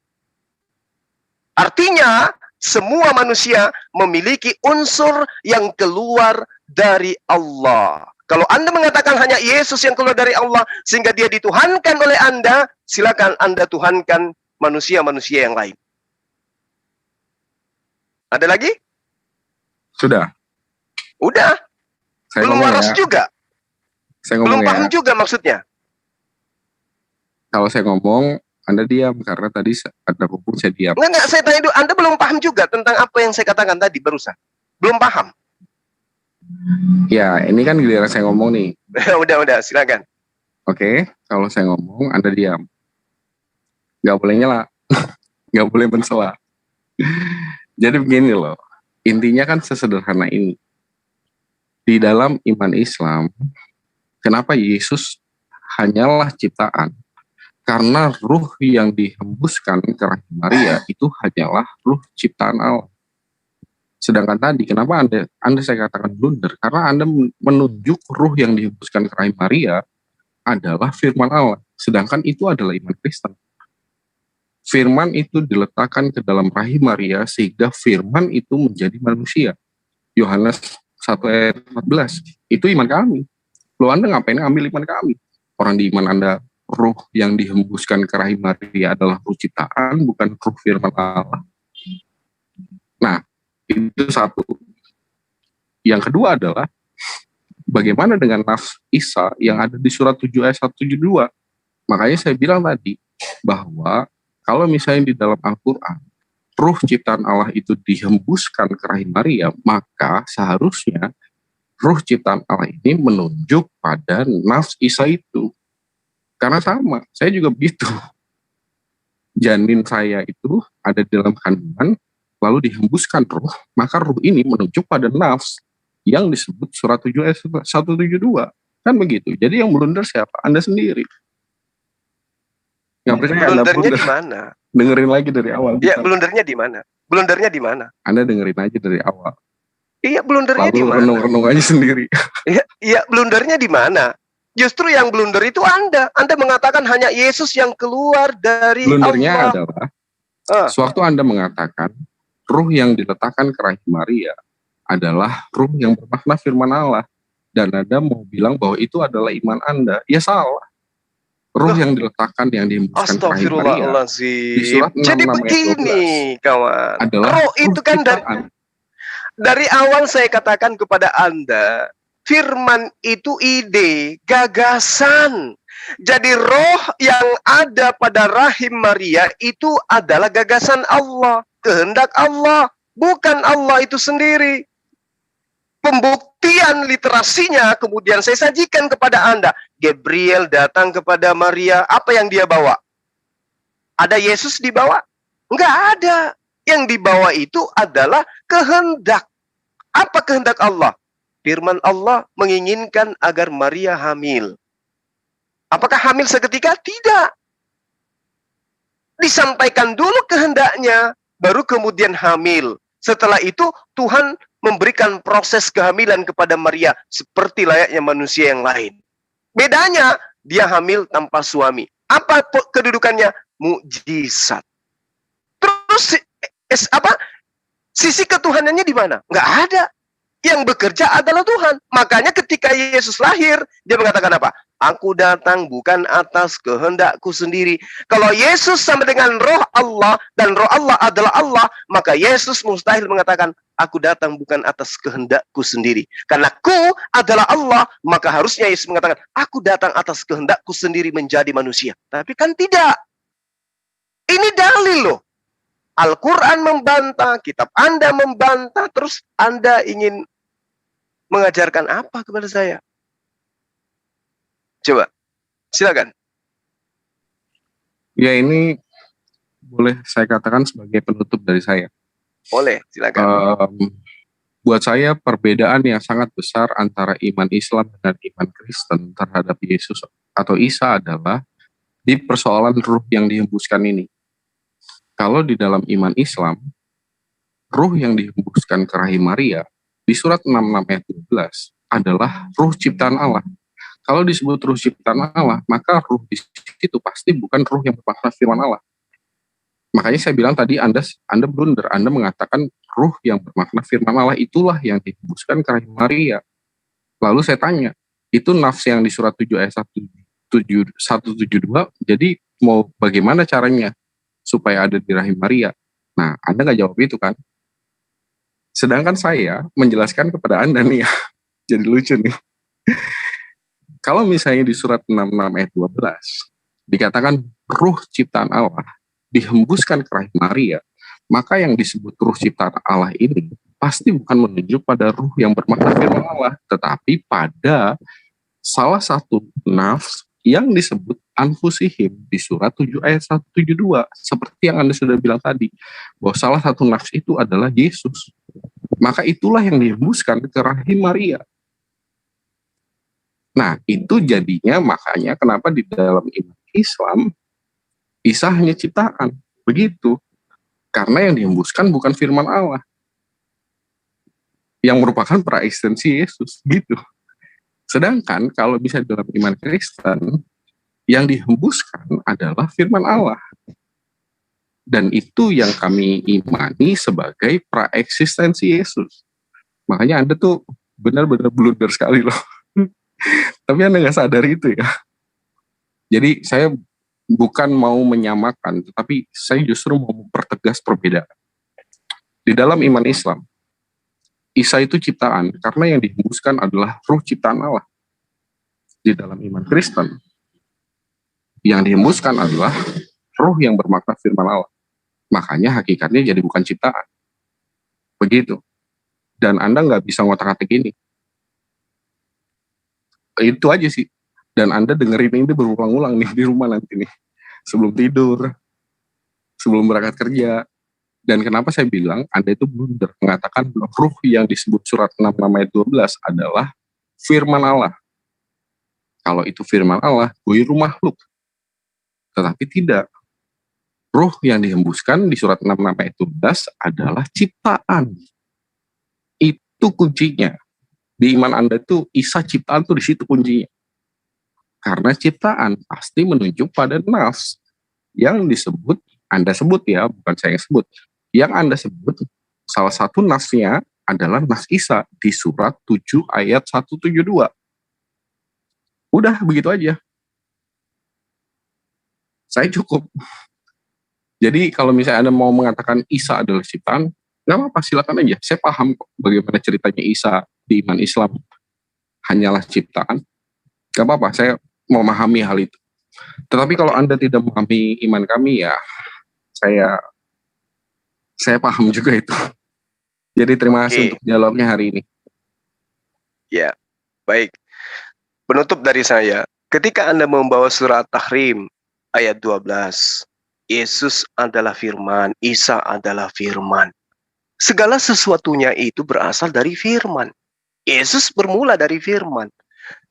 Artinya, semua manusia memiliki unsur yang keluar dari Allah. Kalau Anda mengatakan hanya Yesus yang keluar dari Allah, sehingga dia dituhankan oleh Anda, silakan Anda tuhankan manusia-manusia yang lain. Ada lagi? Sudah. Udah. Saya belum waras ya. juga. Saya belum paham ya. juga maksudnya. Kalau saya ngomong, Anda diam, karena tadi ada hukum saya diam. Enggak, saya tanya dulu, Anda belum paham juga tentang apa yang saya katakan tadi barusan. Belum paham. Ya, ini kan giliran saya ngomong nih. Udah, silakan. Oke, kalau saya ngomong, Anda diam. Nggak boleh nyela. Nggak boleh mensela. Jadi begini loh, intinya kan sesederhana ini. Di dalam iman Islam, kenapa Yesus hanyalah ciptaan? Karena ruh yang dihembuskan ke rahim Maria itu hanyalah ruh ciptaan Allah. Sedangkan tadi, kenapa Anda saya katakan blunder? Karena Anda menunjuk ruh yang dihembuskan ke rahim Maria adalah firman Allah. Sedangkan itu adalah iman Kristen. Firman itu diletakkan ke dalam rahim Maria sehingga firman itu menjadi manusia. Yohanes 1 ayat 14. Itu iman kami. Loh, Anda ngapain ambil iman kami? Orang di iman Anda, ruh yang dihembuskan ke rahim Maria adalah ruh ciptaan, bukan ruh firman Allah. Nah, itu satu. Yang kedua adalah bagaimana dengan nafs Isa yang ada di surat 7 ayat 172. Makanya saya bilang tadi bahwa kalau misalnya di dalam Al-Quran ruh ciptaan Allah itu dihembuskan ke rahim Maria, maka seharusnya ruh ciptaan Allah ini menunjuk pada nafs Isa itu. Karena sama, saya juga begitu. Janin saya itu ada di dalam kandungan, lalu dihembuskan ruh, maka ruh ini menunjuk pada nafs yang disebut surat 7 ayat 172. Kan begitu. Jadi yang blunder siapa? Anda sendiri. Nggak percaya Anda Blundernya blunder. di mana? Dengerin lagi dari awal. Ya, blundernya di mana? Blundernya di mana? Anda dengerin aja dari awal. Iya, blundernya di Lalu mana? renung-renung aja sendiri. Iya, blundernya di mana? Justru yang blunder itu Anda. Anda mengatakan hanya Yesus yang keluar dari Blundernya Allah. adalah sewaktu Anda mengatakan ruh yang diletakkan ke rahim Maria adalah ruh yang bermakna firman Allah, dan Anda mau bilang bahwa itu adalah iman Anda, ya salah. Ruh yang diletakkan, yang dihembuskan ke rahim Maria di surat 6 Jadi ayat begini, 12 kawan. adalah Roh itu kan dari awal saya katakan kepada Anda, firman itu ide, gagasan. Jadi roh yang ada pada rahim Maria itu adalah gagasan Allah, kehendak Allah, bukan Allah itu sendiri. Pembuktian literasinya kemudian saya sajikan kepada Anda. Gabriel datang kepada Maria, apa yang dia bawa? Ada Yesus dibawa? Enggak ada. Yang dibawa itu adalah kehendak. Apa kehendak Allah? Firman Allah menginginkan agar Maria hamil. Apakah hamil seketika? Tidak. Disampaikan dulu kehendaknya, baru kemudian hamil. Setelah itu Tuhan memberikan proses kehamilan kepada Maria seperti layaknya manusia yang lain. Bedanya, dia hamil tanpa suami. Apa kedudukannya? Mukjizat. Terus sisi ketuhanannya di mana? Nggak ada. Yang bekerja adalah Tuhan. Makanya ketika Yesus lahir, dia mengatakan apa? Aku datang bukan atas kehendakku sendiri. Kalau Yesus sama dengan roh Allah, dan roh Allah adalah Allah, maka Yesus mustahil mengatakan, aku datang bukan atas kehendakku sendiri. Karena ku adalah Allah, maka harusnya Yesus mengatakan, aku datang atas kehendakku sendiri menjadi manusia. Tapi kan tidak. Ini dalil loh. Al-Quran membantah, kitab Anda membantah, terus Anda ingin mengajarkan apa kepada saya? Coba, silakan. Ya, ini boleh saya katakan sebagai penutup dari saya. Boleh, silakan. Buat saya perbedaan yang sangat besar antara iman Islam dan iman Kristen terhadap Yesus atau Isa adalah di persoalan ruh yang dihembuskan ini. Kalau di dalam iman Islam, ruh yang dihembuskan ke rahim Maria di surat 66 ayat 12 adalah ruh ciptaan Allah. Kalau disebut ruh ciptaan Allah, maka ruh di situ pasti bukan ruh yang bermakna firman Allah. Makanya saya bilang tadi Anda blunder, Anda mengatakan ruh yang bermakna firman Allah itulah yang dihembuskan ke rahim Maria. Lalu saya tanya, itu nafs yang di surat 7 ayat 172, jadi mau bagaimana caranya supaya ada di rahim Maria? Nah, Anda nggak jawab itu kan? Sedangkan saya menjelaskan kepada Anda nih ya, jadi lucu nih. Kalau misalnya di surat 66 ayat 12 dikatakan ruh ciptaan Allah dihembuskan ke rahim Maria, maka yang disebut ruh ciptaan Allah ini pasti bukan menuju pada ruh yang bermakna firman Allah, tetapi pada salah satu nafs yang disebut anfusihim di surat 7 ayat 172, seperti yang Anda sudah bilang tadi, bahwa salah satu nafs itu adalah Yesus. Maka itulah yang dihembuskan ke rahim Maria. Nah, itu jadinya makanya kenapa di dalam iman Islam Isa hanya ciptaan, begitu. Karena yang dihembuskan bukan firman Allah, yang merupakan praeksistensi Yesus, gitu. Sedangkan kalau bisa dalam iman Kristen, yang dihembuskan adalah firman Allah. Dan itu yang kami imani sebagai praeksistensi Yesus. Makanya Anda tuh benar-benar blunder sekali loh. Tapi Anda nggak sadar itu ya. Jadi saya bukan mau menyamakan, tetapi saya justru mau mempertegas perbedaan. Di dalam iman Islam, Isa itu ciptaan karena yang dihembuskan adalah ruh ciptaan Allah. Di dalam iman Kristen, yang dihembuskan adalah ruh yang bermakna firman Allah. Makanya hakikatnya jadi bukan ciptaan. Begitu. Dan Anda nggak bisa ngotak-ngatik ini. Itu aja sih. Dan Anda dengerin ini berulang-ulang nih di rumah nanti nih. Sebelum tidur, sebelum berangkat kerja. Dan kenapa saya bilang Anda itu blunder mengatakan ruh yang disebut surat 6 ayat 12 adalah firman Allah. Kalau itu firman Allah, goiru makhluk. Tetapi tidak. Ruh yang dihembuskan di surat 6 ayat 12 adalah ciptaan. Itu kuncinya. Di iman Anda itu Isa ciptaan tuh di situ kuncinya. Karena ciptaan pasti menunjuk pada nas yang disebut, Anda sebut ya, bukan saya yang sebut. Yang Anda sebut, salah satu nasnya adalah nas Isa di surat 7 ayat 172. Udah, begitu aja. Saya cukup. Jadi kalau misalnya Anda mau mengatakan Isa adalah ciptaan, nggak apa-apa, silakan aja. Saya paham kok bagaimana ceritanya Isa di iman Islam hanyalah ciptaan. Nggak apa-apa, saya memahami hal itu. Tetapi kalau Anda tidak memahami iman kami, ya saya paham juga itu. Jadi terima kasih untuk dialognya hari ini. Ya, baik. Penutup dari saya, ketika Anda membawa surat Tahrim ayat 12, Yesus adalah firman, Isa adalah firman. Segala sesuatunya itu berasal dari firman. Yesus bermula dari firman.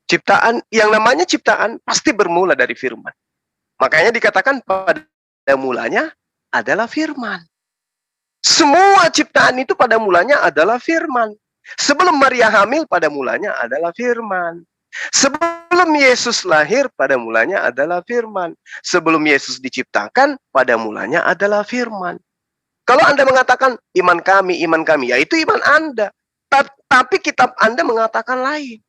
Ciptaan, yang namanya ciptaan pasti bermula dari firman. Makanya dikatakan pada mulanya adalah firman. Semua ciptaan itu pada mulanya adalah firman. Sebelum Maria hamil pada mulanya adalah firman. Sebelum Yesus lahir pada mulanya adalah firman. Sebelum Yesus diciptakan pada mulanya adalah firman. Kalau Anda mengatakan iman kami, ya itu iman Anda. Tapi kitab Anda mengatakan lain.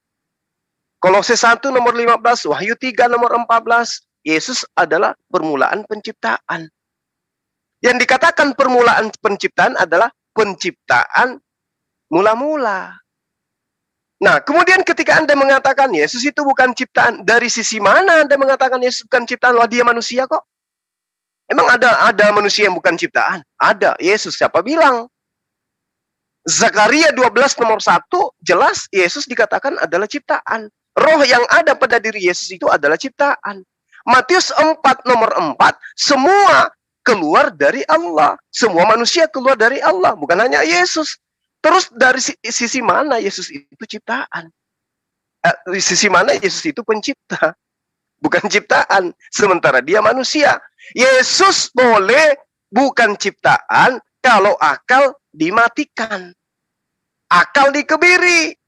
Kolose 1 nomor 15, Wahyu 3 nomor 14, Yesus adalah permulaan penciptaan. Yang dikatakan permulaan penciptaan adalah penciptaan mula-mula. Nah, kemudian ketika Anda mengatakan Yesus itu bukan ciptaan, dari sisi mana Anda mengatakan Yesus bukan ciptaan? Wah, dia manusia kok. Emang ada manusia yang bukan ciptaan? Ada. Yesus siapa bilang? Zakaria 12 nomor 1 jelas Yesus dikatakan adalah ciptaan. Roh yang ada pada diri Yesus itu adalah ciptaan. Matius 4 nomor 4, semua keluar dari Allah. Semua manusia keluar dari Allah, bukan hanya Yesus. Terus dari sisi mana Yesus itu ciptaan? Di sisi mana Yesus itu pencipta? Bukan ciptaan, sementara dia manusia. Yesus boleh bukan ciptaan kalau akal dimatikan. Akal dikebiri,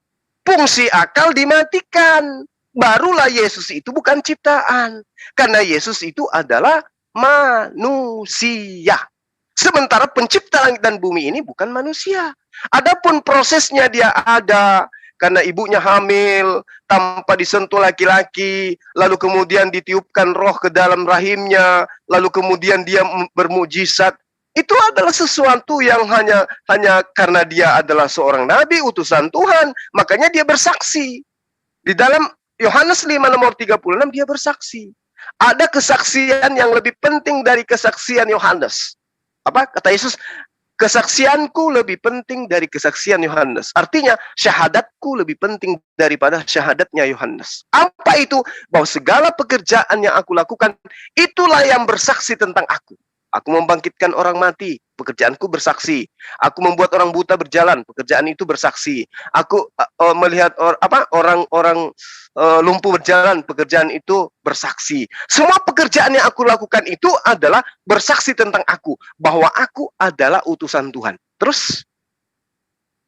fungsi akal dimatikan. Barulah Yesus itu bukan ciptaan. Karena Yesus itu adalah manusia. Sementara pencipta langit dan bumi ini bukan manusia. Adapun prosesnya dia ada karena ibunya hamil tanpa disentuh laki-laki, lalu kemudian ditiupkan roh ke dalam rahimnya, lalu kemudian dia bermujizat. Itu adalah sesuatu yang hanya karena dia adalah seorang nabi, utusan Tuhan, makanya dia bersaksi. Di dalam Yohanes 5 nomor 36 dia bersaksi. Ada kesaksian yang lebih penting dari kesaksian Yohanes. Apa kata Yesus? Kesaksianku lebih penting dari kesaksian Yohanes. Artinya syahadatku lebih penting daripada syahadatnya Yohanes. Apa itu? Bahwa segala pekerjaan yang aku lakukan itulah yang bersaksi tentang aku. Aku membangkitkan orang mati, pekerjaanku bersaksi. Aku membuat orang buta berjalan, pekerjaan itu bersaksi. Aku melihat orang-orang lumpuh berjalan, pekerjaan itu bersaksi. Semua pekerjaan yang aku lakukan itu adalah bersaksi tentang aku, bahwa aku adalah utusan Tuhan. Terus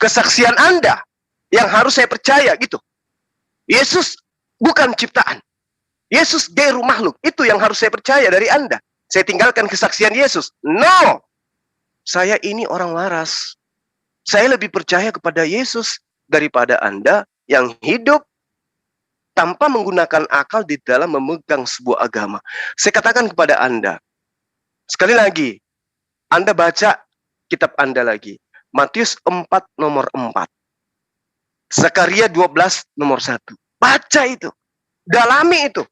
kesaksian Anda yang harus saya percaya gitu. Yesus bukan ciptaan. Yesus geru makhluk. Itu yang harus saya percaya dari Anda. Saya tinggalkan kesaksian Yesus. No. Saya ini orang waras. Saya lebih percaya kepada Yesus daripada Anda yang hidup tanpa menggunakan akal di dalam memegang sebuah agama. Saya katakan kepada Anda, sekali lagi, Anda baca kitab Anda lagi. Matius 4 nomor 4. Zakaria 12 nomor 1. Baca itu. Dalami itu.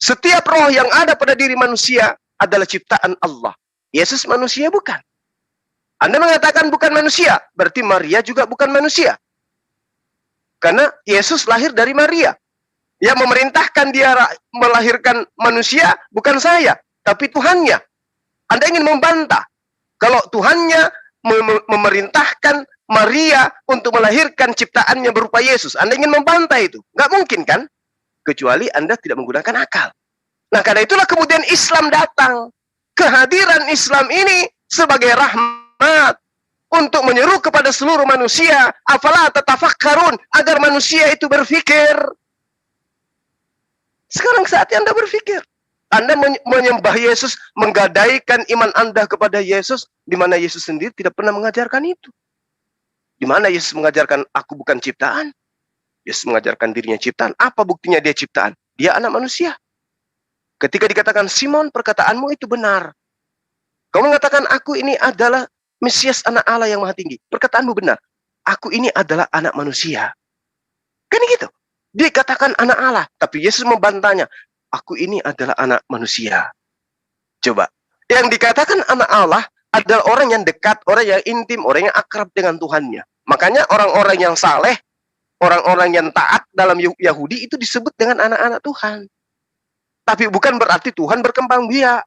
Setiap roh yang ada pada diri manusia adalah ciptaan Allah. Yesus manusia bukan. Anda mengatakan bukan manusia, berarti Maria juga bukan manusia. Karena Yesus lahir dari Maria. Yang memerintahkan dia melahirkan manusia bukan saya, tapi Tuhannya. Anda ingin membantah kalau Tuhannya memerintahkan Maria untuk melahirkan ciptaannya berupa Yesus. Anda ingin membantah itu. Nggak mungkin kan? Kecuali Anda tidak menggunakan akal. Nah, karena itulah kemudian Islam datang. Kehadiran Islam ini sebagai rahmat untuk menyeru kepada seluruh manusia, afala tatafakkarun, agar manusia itu berpikir. Sekarang saatnya Anda berpikir. Anda menyembah Yesus, menggadaikan iman Anda kepada Yesus, di mana Yesus sendiri tidak pernah mengajarkan itu. Di mana Yesus mengajarkan, aku bukan ciptaan. Yesus mengajarkan dirinya ciptaan. Apa buktinya dia ciptaan? Dia anak manusia. Ketika dikatakan, Simon, perkataanmu itu benar. Kau mengatakan, aku ini adalah Mesias, anak Allah yang maha tinggi. Perkataanmu benar. Aku ini adalah anak manusia. Kan gitu. Dia katakan anak Allah. Tapi Yesus membantahnya. Aku ini adalah anak manusia. Coba. Yang dikatakan anak Allah adalah orang yang dekat, orang yang intim, orang yang akrab dengan Tuhannya. Makanya orang-orang yang saleh, orang-orang yang taat dalam Yahudi itu disebut dengan anak-anak Tuhan. Tapi bukan berarti Tuhan berkembang biak.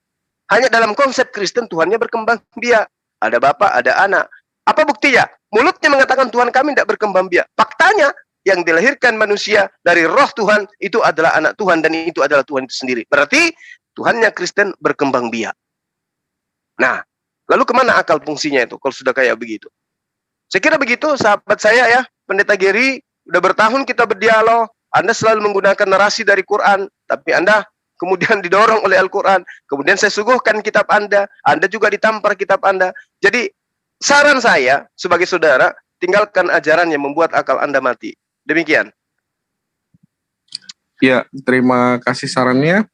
Hanya dalam konsep Kristen Tuhannya berkembang biak. Ada Bapa, ada anak. Apa buktinya? Mulutnya mengatakan Tuhan kami tidak berkembang biak. Faktanya, yang dilahirkan manusia dari roh Tuhan itu adalah anak Tuhan, dan itu adalah Tuhan itu sendiri. Berarti Tuhannya Kristen berkembang biak. Nah, lalu kemana akal fungsinya itu kalau sudah kayak begitu? Saya kira begitu, sahabat saya ya, Pendeta Geri, udah bertahun kita berdialog, Anda selalu menggunakan narasi dari Quran, tapi Anda kemudian didorong oleh Al-Quran, kemudian saya suguhkan kitab Anda juga ditampar kitab Anda. Jadi saran saya sebagai saudara, tinggalkan ajaran yang membuat akal Anda mati. Demikian. Ya, terima kasih sarannya.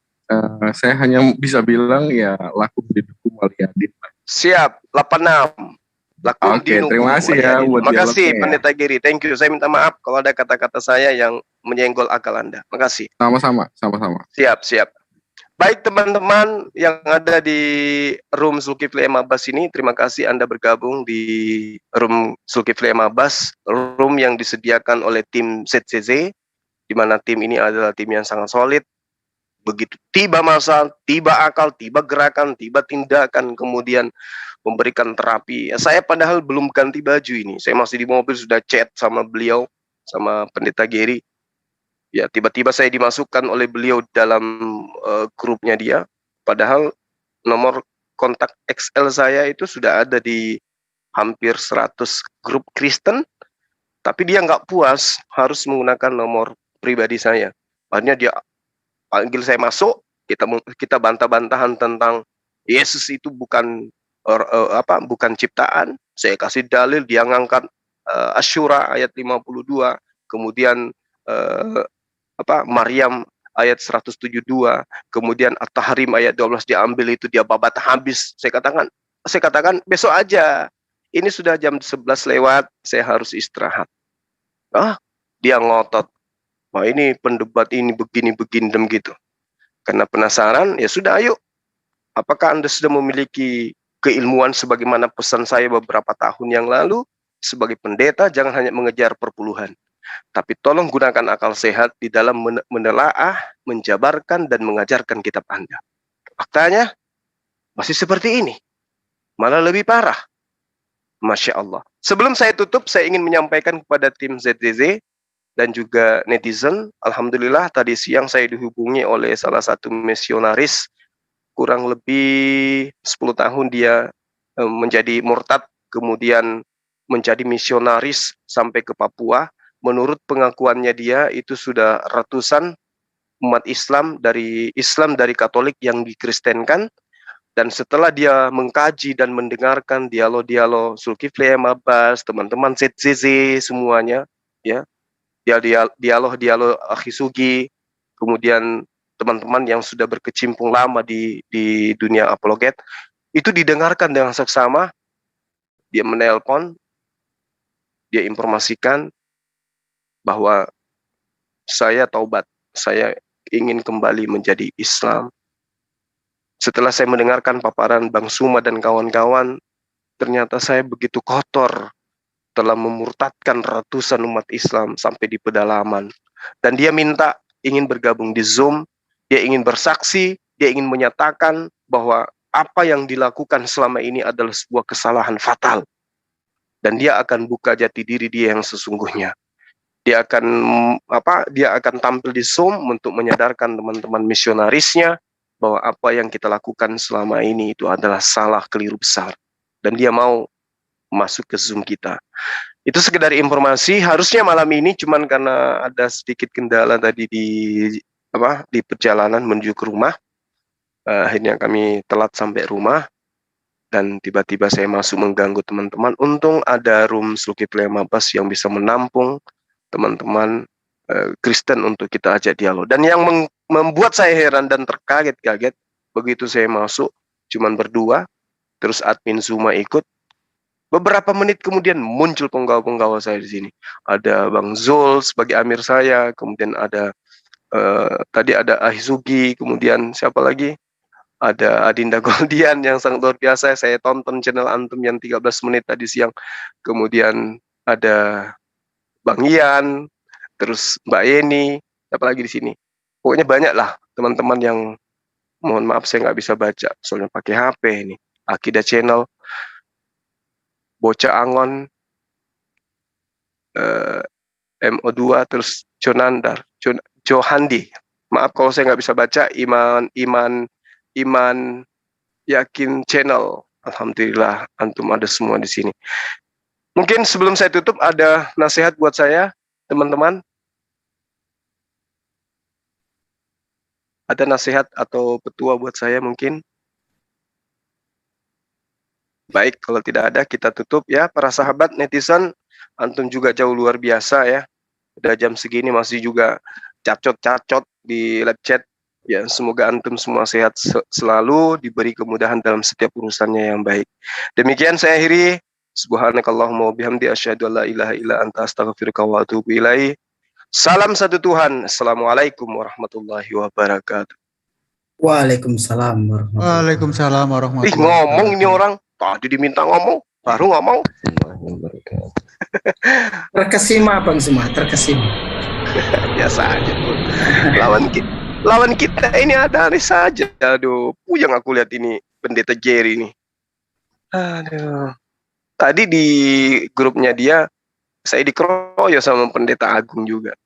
Saya hanya bisa bilang ya lakum dinukum waliyadin. Siap, 86. Lakum Oke, terima kasih ya buat Terima kasih dialognya. Pendeta Giri. Thank you. Saya minta maaf kalau ada kata-kata saya yang menyenggol akal Anda. Terima kasih. Sama-sama. Siap. Baik teman-teman yang ada di room Zulkifli M. Abbas ini, terima kasih Anda bergabung di room Zulkifli M. Abbas, room yang disediakan oleh tim ZCZ, di mana tim ini adalah tim yang sangat solid. Begitu tiba masa, tiba akal, tiba gerakan, tiba tindakan, kemudian memberikan terapi. Saya padahal belum ganti baju ini, saya masih di mobil sudah chat sama beliau, sama Pendeta Geri. Ya, tiba-tiba saya dimasukkan oleh beliau dalam grupnya dia. Padahal nomor kontak XL saya itu sudah ada di hampir 100 grup Kristen. Tapi dia nggak puas, harus menggunakan nomor pribadi saya. Akhirnya dia panggil saya masuk, kita bantah-bantahan tentang Yesus itu bukan bukan ciptaan. Saya kasih dalil, dia ngangkat Asyura ayat 52, kemudian Maryam ayat 172, kemudian At-Tahrim ayat 12 diambil, itu dia babat habis. Saya katakan besok aja. Ini sudah jam 11 lewat, saya harus istirahat. Dia ngotot. Wah, ini pendebat ini begini dan begitu. Karena penasaran, ya sudah ayo. Apakah Anda sudah memiliki keilmuan sebagaimana pesan saya beberapa tahun yang lalu? Sebagai pendeta, jangan hanya mengejar perpuluhan. Tapi tolong gunakan akal sehat di dalam menelaah, menjabarkan, dan mengajarkan kitab Anda. Faktanya, masih seperti ini. Malah lebih parah. Masya Allah. Sebelum saya tutup, saya ingin menyampaikan kepada tim ZZZ dan juga netizen. Alhamdulillah, tadi siang saya dihubungi oleh salah satu misionaris. Kurang lebih 10 tahun dia menjadi murtad, kemudian menjadi misionaris sampai ke Papua. Menurut pengakuannya dia, itu sudah ratusan umat Islam dari Katolik yang dikristenkan. Dan setelah dia mengkaji dan mendengarkan dialog-dialog Zulkifli M. Abbas, teman-teman ZZZ semuanya, ya, dialog-dialog Akhi Sugi, kemudian teman-teman yang sudah berkecimpung lama di dunia apologet, itu didengarkan dengan seksama. Dia menelpon, dia informasikan bahwa saya taubat, saya ingin kembali menjadi Islam. Setelah saya mendengarkan paparan Bang Suma dan kawan-kawan, ternyata saya begitu kotor, telah memurtadkan ratusan umat Islam sampai di pedalaman. Dan dia minta ingin bergabung di Zoom, dia ingin bersaksi, dia ingin menyatakan bahwa apa yang dilakukan selama ini adalah sebuah kesalahan fatal. Dan dia akan buka jati diri dia yang sesungguhnya. Dia akan tampil di Zoom untuk menyadarkan teman-teman misionarisnya bahwa apa yang kita lakukan selama ini itu adalah salah, keliru besar. Dan dia mau masuk ke Zoom kita. Itu sekedar informasi. Harusnya malam ini, cuman karena ada sedikit kendala tadi di perjalanan menuju ke rumah, akhirnya kami telat sampai rumah. Dan tiba-tiba saya masuk mengganggu teman-teman. Untung ada room Zulkifli Mabas yang bisa menampung teman-teman Kristen untuk kita ajak dialog. Dan yang membuat saya heran dan terkaget-kaget, begitu saya masuk, cuman berdua, terus admin Zuma ikut. Beberapa menit kemudian muncul penggawa-penggawa saya di sini. Ada Bang Zul sebagai amir saya, kemudian ada tadi ada Ahizugi, kemudian siapa lagi? Ada Adinda Goldian yang sangat luar biasa. Saya tonton channel Antum yang 13 menit tadi siang. Kemudian ada Bang Ian, terus Mbak Yeni, siapa lagi di sini? Pokoknya banyak lah teman-teman yang, mohon maaf saya nggak bisa baca, soalnya pakai HP ini. Akidah Channel, Bocah Angon, MO2, terus Jonandar, Johandi. Maaf kalau saya nggak bisa baca. Iman Yakin Channel. Alhamdulillah antum ada semua di sini. Mungkin sebelum saya tutup ada nasihat buat saya, teman-teman. Ada nasihat atau petua buat saya mungkin? Baik, kalau tidak ada kita tutup ya. Para sahabat netizen, antum juga jauh luar biasa ya. Udah jam segini masih juga cacot-cacot di live chat. Ya, semoga antum semua sehat selalu, diberi kemudahan dalam setiap urusannya yang baik. Demikian saya akhiri. Subhanakallahumma wabihamdi asyhadu an la ilaha illa anta astaghfiruka wa atubu ilaik. Salam satu Tuhan. Assalamualaikum warahmatullahi wabarakatuh. Waalaikumsalam warahmatullahi Waalaikumsalam warahmatullahi ngomong ini wabarakatuh. orang. Tadi diminta ngomong, baru ngomong. Terkesima Bang Zuma, terkesima. Biasa aja tuh. Lawan kita ini ada aneh saja. Aduh, puyeng aku lihat ini Pendeta Jerry ini. Aduh. Tadi di grupnya dia, saya dikeroyok sama Pendeta Agung juga,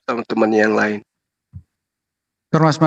sama teman yang lain. Mas